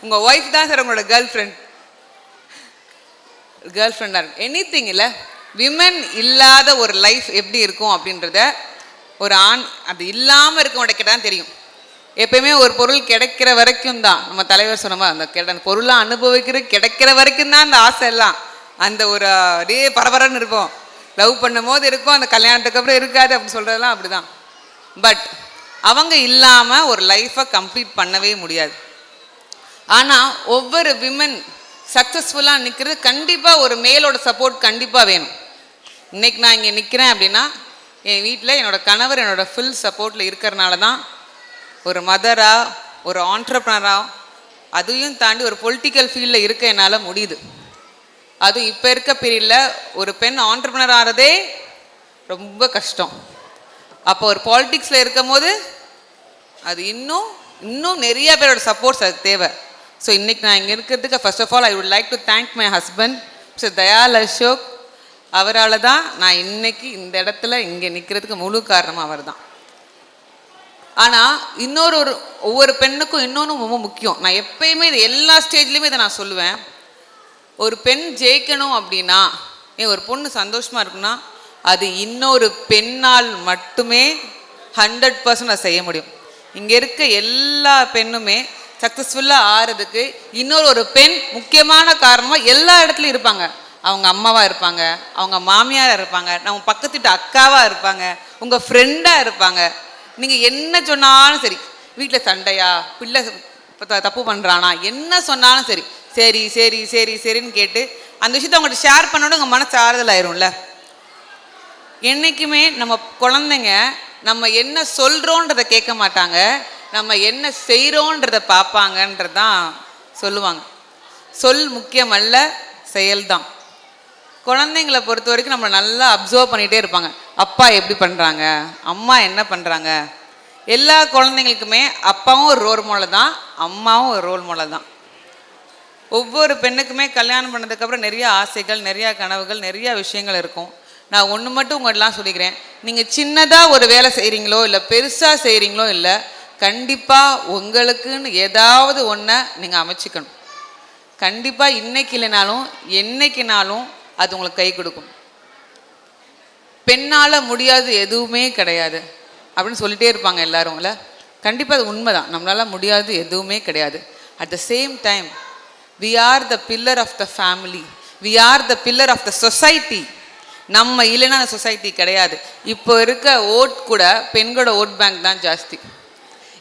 உங்கள் ஒய்ஃப் தான் சார் உங்களோட கேர்ள் ஃப்ரெண்டாக இருக்கும். Any thing. இல்லை, விமன் இல்லாத ஒரு லைஃப் எப்படி இருக்கும் அப்படின்றத ஒரு ஆண் அது இல்லாமல் இருக்கவங்க தான் தெரியும். எப்பயுமே ஒரு பொருள் கிடைக்கிற வரைக்கும் தான், நம்ம தலைவர் சொன்ன மாதிரி அந்த பொருளாக அனுபவிக்கிறது கிடைக்கிற வரைக்கும் தான் அந்த ஆசை எல்லாம். அந்த ஒரு அப்படியே பரபரன்னு இருப்போம். லவ் பண்ணும் போது இருக்கும், அந்த கல்யாணத்துக்கு அப்புறம் இருக்காது அப்படின்னு சொல்கிறதெல்லாம் அப்படி தான். பட் அவங்க இல்லாமல் ஒரு லைஃப்பை கம்ப்ளீட் பண்ணவே முடியாது. ஆனால் ஒவ்வொரு விமன் சக்ஸஸ்ஃபுல்லாக நிற்கிறது கண்டிப்பாக ஒரு மேலோட சப்போர்ட் கண்டிப்பாக வேணும். இன்றைக்கி நான் இங்கே நிற்கிறேன் அப்படின்னா என் வீட்டில் என்னோடய கணவர் என்னோட ஃபுல் சப்போர்ட்டில் இருக்கிறனால தான் ஒரு மதராக, ஒரு ஆண்டர்ப்ரனராக, அதையும் தாண்டி ஒரு பொலிட்டிக்கல் ஃபீல்டில் இருக்க என்னால் முடியுது. அதுவும் இப்போ இருக்க பீரியடில் ஒரு பெண் ஆண்டர்ப்ரனர் ஆகிறதே ரொம்ப கஷ்டம். அப்போ ஒரு பாலிட்டிக்ஸில் இருக்கும் போது அது இன்னும் நிறைய பேரோட சப்போர்ட்ஸ் அதுக்கு தேவை. ஸோ இன்றைக்கி நான் இங்கே இருக்கிறதுக்கு first of all I would like to thank my husband mister Dayal Ashok. அவரால் தான் நான் இன்னைக்கு இந்த இடத்துல இங்கே நிற்கிறதுக்கு முழு காரணம் அவர் தான். ஆனால் ஒவ்வொரு பெண்ணுக்கும் இன்னொன்று ரொம்ப முக்கியம். நான் எப்பயுமே இது எல்லா ஸ்டேஜ்லேயுமே இதை நான் சொல்லுவேன். ஒரு பெண் ஜெயிக்கணும் அப்படின்னா, ஒரு பொண்ணு சந்தோஷமாக இருக்குன்னா அது இன்னொரு பெண்ணால் மட்டுமே 100% அதை செய்ய முடியும். இங்கே இருக்க எல்லா பெண்ணுமே சக்ஸஸ்ஃபுல்லாக ஆகிறதுக்கு இன்னொரு பெண் முக்கியமான காரணமாக எல்லா இடத்துலையும் இருப்பாங்க. அவங்க அம்மாவாக இருப்பாங்க, அவங்க மாமியாராக இருப்பாங்க, நம்ம பக்கத்து வீட்டு அக்காவாக இருப்பாங்க, உங்கள் ஃப்ரெண்டாக இருப்பாங்க. நீங்கள் என்ன சொன்னாலும் சரி, வீட்டில் சண்டையா, பிள்ளை தப்பு பண்ணுறானா, என்ன சொன்னாலும் சரி சரி சரி சரி சரின்னு கேட்டு அந்த விஷயத்தை அவங்கள்ட்ட ஷேர் பண்ணோட உங்கள் மனசு ஆறுதல் ஆயிரும்ல. என்றைக்குமே நம்ம குழந்தைங்க நம்ம என்ன சொல்கிறோன்றதை கேட்க மாட்டாங்க, நம்ம என்ன செய்கிறோன்றதை பார்ப்பாங்கன்றது தான் சொல்லுவாங்க. சொல் முக்கியம் அல்ல, செயல்தான். குழந்தைங்களை பொறுத்த வரைக்கும் நம்ம நல்லா அப்சர்வ் பண்ணிகிட்டே இருப்பாங்க. அப்பா எப்படி பண்ணுறாங்க, அம்மா என்ன பண்ணுறாங்க. எல்லா குழந்தைங்களுக்குமே அப்பாவும் ஒரு ரோல் மாடல் தான், அம்மாவும் ஒரு ரோல் மாடல் தான். ஒவ்வொரு பெண்ணுக்குமே கல்யாணம் பண்ணதுக்கப்புறம் நிறைய ஆசைகள், நிறையா கனவுகள், நிறையா விஷயங்கள் இருக்கும். நான் ஒன்று மட்டும் உங்கள்லாம் சொல்லிக்கிறேன், நீங்கள் சின்னதாக ஒரு வேலை செய்கிறீங்களோ இல்லை பெருசாக செய்கிறீங்களோ இல்லை, கண்டிப்பாக உங்களுக்குன்னு ஏதாவது ஒன்றை நீங்கள் அமைச்சிக்கணும். கண்டிப்பாக இன்னைக்கு இல்லைனாலும் என்னைக்குனாலும் அது உங்களுக்கு கை கொடுக்கும். பெண்ணால் முடியாது எதுவுமே கிடையாது அப்படின்னு சொல்லிகிட்டே இருப்பாங்க எல்லாரும் இல்லை. கண்டிப்பாக அது உண்மை தான், நம்மளால் முடியாது எதுவுமே கிடையாது. At the same time we are the pillar of the family, we are the pillar of the society. நம்ம இல்லைன்னா அந்த சொசைட்டி கிடையாது. இப்போ இருக்க ஓட் கூட பெண்களோட ஓட் பேங்க் தான் ஜாஸ்தி.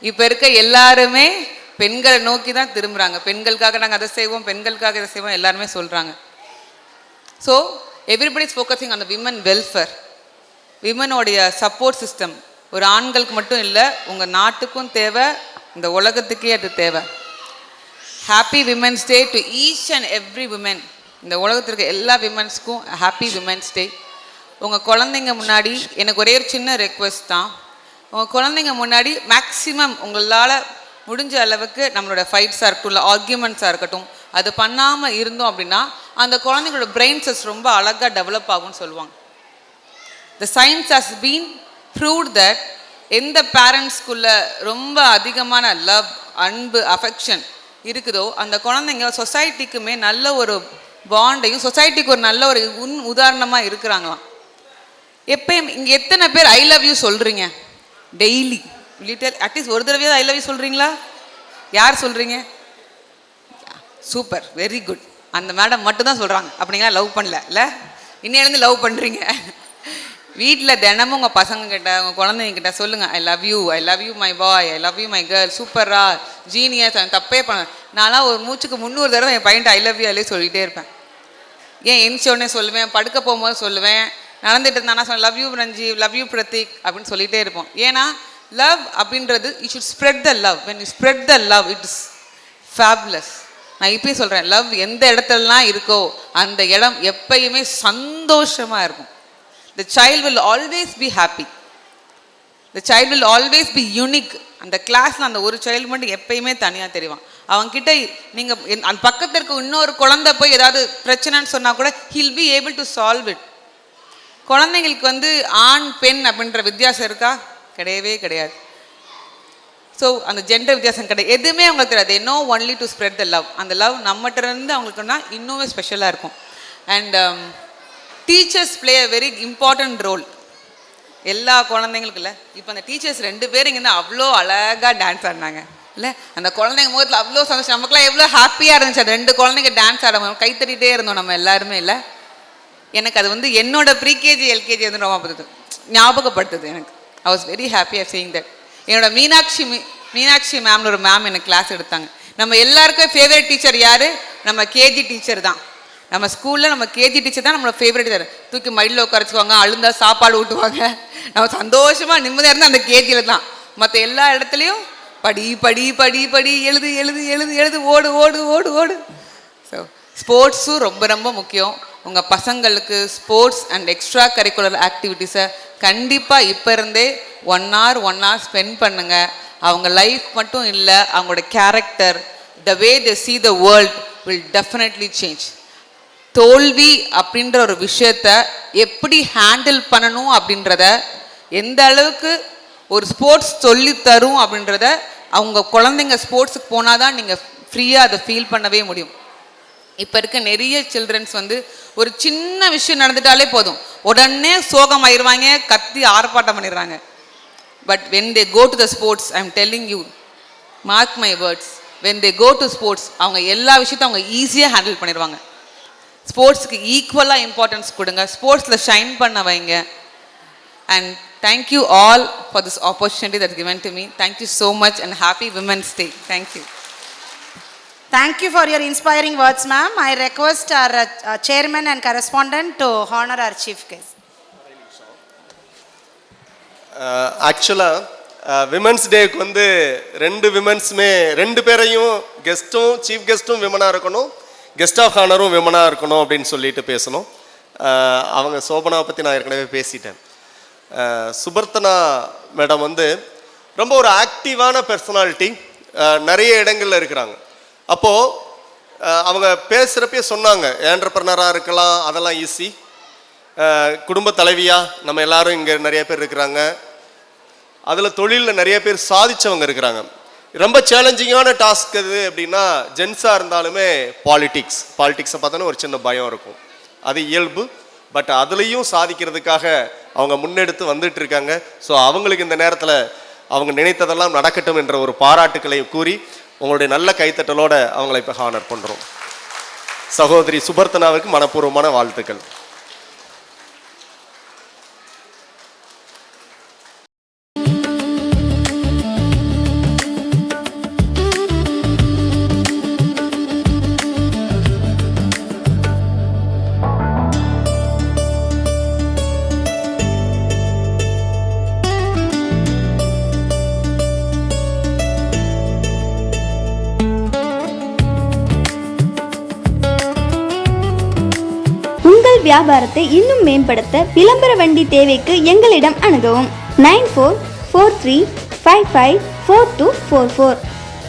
இப்போ இருக்க எல்லாருமே பெண்களை நோக்கி தான் திரும்புகிறாங்க. பெண்களுக்காக நாங்கள் அதை செய்வோம், பெண்களுக்காக இதை செய்வோம் எல்லாருமே சொல்கிறாங்க. So everybody is focusing on the women welfare. விமனோடைய சப்போர்ட் சிஸ்டம் ஒரு ஆண்களுக்கு மட்டும் இல்லை, உங்கள் நாட்டுக்கும் தேவை, இந்த உலகத்துக்கே அது தேவை. Happy women's day to each and every women. இந்த உலகத்தில் இருக்க எல்லா விமன்ஸ்க்கும் ஹாப்பி விமென்ஸ் டே. உங்கள் குழந்தைங்க முன்னாடி எனக்கு ஒரே ஒரு சின்ன ரெக்வெஸ்ட் தான். உங்கள் குழந்தைங்க முன்னாடி மேக்ஸிமம் உங்களால் முடிஞ்ச அளவுக்கு நம்மளோட ஃபைட்ஸாக இருக்கட்டும் இல்லை ஆர்கியூமெண்ட்ஸாக இருக்கட்டும் அது பண்ணாமல் இருந்தோம் அப்படின்னா அந்த குழந்தைங்களோட பிரெயின் செல்ஸ் ரொம்ப அழகாக டெவலப் ஆகும்னு சொல்லுவாங்க. த science has been proved that எந்த பேரண்ட்ஸ்குள்ளே ரொம்ப அதிகமான லவ், அன்பு, அஃபெக்ஷன் இருக்குதோ அந்த குழந்தைங்க சொசைட்டிக்குமே நல்ல ஒரு பாண்டையும், சொசைட்டிக்கு ஒரு நல்ல ஒரு உதாரணமாக இருக்கிறாங்களாம். எப்பயும் இங்கே எத்தனை பேர் ஐ லவ் யூ சொல்கிறீங்க டெய்லி? அட்லீஸ்ட் ஒரு தடவையாவது ஐ லவ் யூ சொல்கிறீங்களா? யார் சொல்கிறீங்க? Super, very good. அந்த மேடம் மட்டும்தான் சொல்கிறாங்க. அப்படிங்களா? லவ் பண்ணல இல்லை, இன்னிலேருந்து லவ் பண்ணுறீங்க. வீட்டில் தினமும் உங்கள் பசங்கக்கிட்ட, உங்கள் குழந்தைங்கிட்ட சொல்லுங்கள், I love you my boy, I love you my girl, சூப்பரா, ஜீனியஸ். அவன் தப்பே பண்ண. நான்லாம் ஒரு மூச்சுக்கு 300 தடவை என் பையன்ட்டு ஐ லவ் யூ அல்லே சொல்லிகிட்டே இருப்பேன். ஏன் எந்திரிச்ச உடனே சொல்லுவேன், படுக்க போகும்போது சொல்லுவேன், நடந்துட்டு இருந்தானா சொல்ல love you Ranji, love you Prateek அப்படின்னு சொல்லிகிட்டே இருப்போம். ஏன்னா லவ் அப்படின்றது you should spread the love. When you spread the love it is fabulous. நான் இப்பயே சொல்கிறேன், லவ் எந்த இடத்துலலாம் இருக்கோ அந்த இடம் எப்பயுமே சந்தோஷமாக இருக்கும். The child will always be happy. The child will always be unique. அந்த கிளாஸில் அந்த ஒரு சைல்டு மட்டும் எப்பயுமே தனியாக தெரிவான். அவன்கிட்ட நீங்கள் அந்த பக்கத்தில் இருக்க இன்னொரு குழந்தை போய் ஏதாவது பிரச்சனைன்னு சொன்னால் கூட he'll be able to solve it. குழந்தைங்களுக்கு ஆண் பெண் அப்படின்ற வித்தியாசம் இருக்கா? கிடையவே கிடையாது. ஸோ அந்த ஜெண்டர் வித்தியாசம் கிடையாது, எதுவுமே அவங்களுக்கு தெரியாது. they know only to spread the love. அந்த லவ் நம்மகிட்ட இருந்து அவங்களுக்குன்னா இன்னுமே ஸ்பெஷலாக இருக்கும். And teachers play a very important role எல்லா குழந்தைங்களுக்கு இல்லை. இப்போ அந்த டீச்சர்ஸ் 2 பேர் இங்கேருந்து அவ்வளோ அழகாக டான்ஸ் ஆடினாங்க இல்லை. அந்த குழந்தைங்க முகத்தில் அவ்வளோ சந்தோஷம், நமக்குலாம் எவ்வளோ ஹாப்பியாக இருந்துச்சு. அது 2 குழந்தைங்க டான்ஸ் ஆட கைத்தட்டிகிட்டே இருந்தோம் நம்ம எல்லாருமே இல்லை. எனக்கு அது என்னோட ப்ரீகேஜி எல்கேஜி ரொம்ப ஞாபகப்படுத்துது எனக்கு. I was very happy of seeing that. என்னோட மீனாட்சி மேம்னு ஒரு மேம் எனக்கு கிளாஸ் எடுத்தாங்க. நம்ம எல்லாருக்கும் ஃபேவரட் டீச்சர் யார்? நம்ம கேஜி டீச்சர் தான். நம்ம ஸ்கூலில் நம்ம கேஜி டீச்சர் தான் நம்மளோட ஃபேவரட் டீச்சர். தூக்கி மடியில் உட்காரச்சுக்குவாங்க, அழுந்தா சாப்பாடு ஊட்டுவாங்க. நம்ம சந்தோஷமாக நிம்மதியாக இருந்தால் அந்த கேஜியில் தான். மற்ற எல்லா இடத்துலையும் படி படி படி படி எழுது எழுது எழுது எழுது ஓடு ஓடு ஓடு ஓடு. ஸோ ஸ்போர்ட்ஸும் ரொம்ப ரொம்ப முக்கியம். உங்கள் பசங்களுக்கு ஸ்போர்ட்ஸ் அண்ட் எக்ஸ்ட்ரா கரிக்குலர் ஆக்டிவிட்டீஸை கண்டிப்பாக இப்போ இருந்தே 1 hour ஸ்பெண்ட் பண்ணுங்கள். அவங்க லைஃப் மட்டும் இல்லை, அவங்களோட character, the way they see the world will definitely change. தோல்வி அப்படின்ற ஒரு விஷயத்த எப்படி ஹேண்டில் பண்ணணும் அப்படின்றத, எந்த அளவுக்கு ஒரு ஸ்போர்ட்ஸ் சொல்லி தரும் அப்படின்றத அவங்க குழந்தைங்க ஸ்போர்ட்ஸுக்கு போனால் தான் நீங்கள் ஃப்ரீயாக அதை ஃபீல் பண்ணவே முடியும். இப்போ இருக்க நிறைய சில்ட்ரன்ஸ் வந்து ஒரு சின்ன விஷயம் நடந்துட்டாலே போதும் உடனே சோகமாயிருவாங்க, கத்தி ஆர்ப்பாட்டம் பண்ணிடுறாங்க. But when they go to the sports, I am telling you, mark my words, when they go to sports அவங்க எல்லா விஷயத்தையும் அவங்க ஈஸியாக ஹேண்டில் பண்ணிடுவாங்க. ஸ்போர்ட்ஸுக்கு ஈக்குவலாக இம்பார்ட்டன்ஸ் கொடுங்க, ஸ்போர்ட்ஸில் ஷைன் பண்ண வைங்க. And thank you all for this opportunity that given to me. Thank you so much and happy Women's Day. Thank you. Thank you for your inspiring words, ma'am. I request our chairman and correspondent to honor our chief guest. ஆக்சுவலாக women's டேக்கு வந்து 2 விமென்ஸுமே 2 பேரையும் கெஸ்ட்டும் chief கெஸ்ட்டும் விமனாக இருக்கணும், guest of ஹானரும் விமனாக இருக்கணும் அப்படின்னு சொல்லிட்டு பேசணும். அவங்க சோபனாவை பற்றி நான் ஏற்கனவே பேசிட்டேன். சுபர்த்தனா மேடம் வந்து ரொம்ப ஒரு ஆக்டிவான பர்சனாலிட்டி, நிறைய இடங்களில் இருக்கிறாங்க. அப்போது அவங்க பேசுகிறப்பே சொன்னாங்க, ஆண்டர்பிரனராக இருக்கலாம், அதெல்லாம் ஈஸி. குடும்ப தலைவியாக நம்ம எல்லாரும் இங்கே நிறைய பேர் இருக்கிறாங்க, அதில் தொழிலில் நிறைய பேர் சாதித்தவங்க இருக்கிறாங்க. ரொம்ப சேலஞ்சிங்கான டாஸ்க் அது அப்படின்னா ஜென்ஸாக இருந்தாலுமே பாலிட்டிக்ஸை பார்த்தோன்னா ஒரு சின்ன பயம் இருக்கும், அது இயல்பு. பட் அதுலேயும் சாதிக்கிறதுக்காக அவங்க முன்னெடுத்து வந்துட்டு இருக்காங்க. ஸோ அவங்களுக்கு இந்த நேரத்தில் அவங்க நினைத்ததெல்லாம் நடக்கட்டும் என்ற ஒரு பாராட்டுக்களை கூறி உங்களுடைய நல்ல கைத்தட்டலோடு அவங்களை இப்போ ஹானர் பண்ணுறோம். சகோதரி சுபர்த்தனாவுக்கு மனப்பூர்வமான வாழ்த்துக்கள். உங்கள் வியாபாரத்தை இன்னும் மேம்படுத்த விளம்பர வண்டி தேவைக்கு எங்களிடம் அணுகவும். 9443554244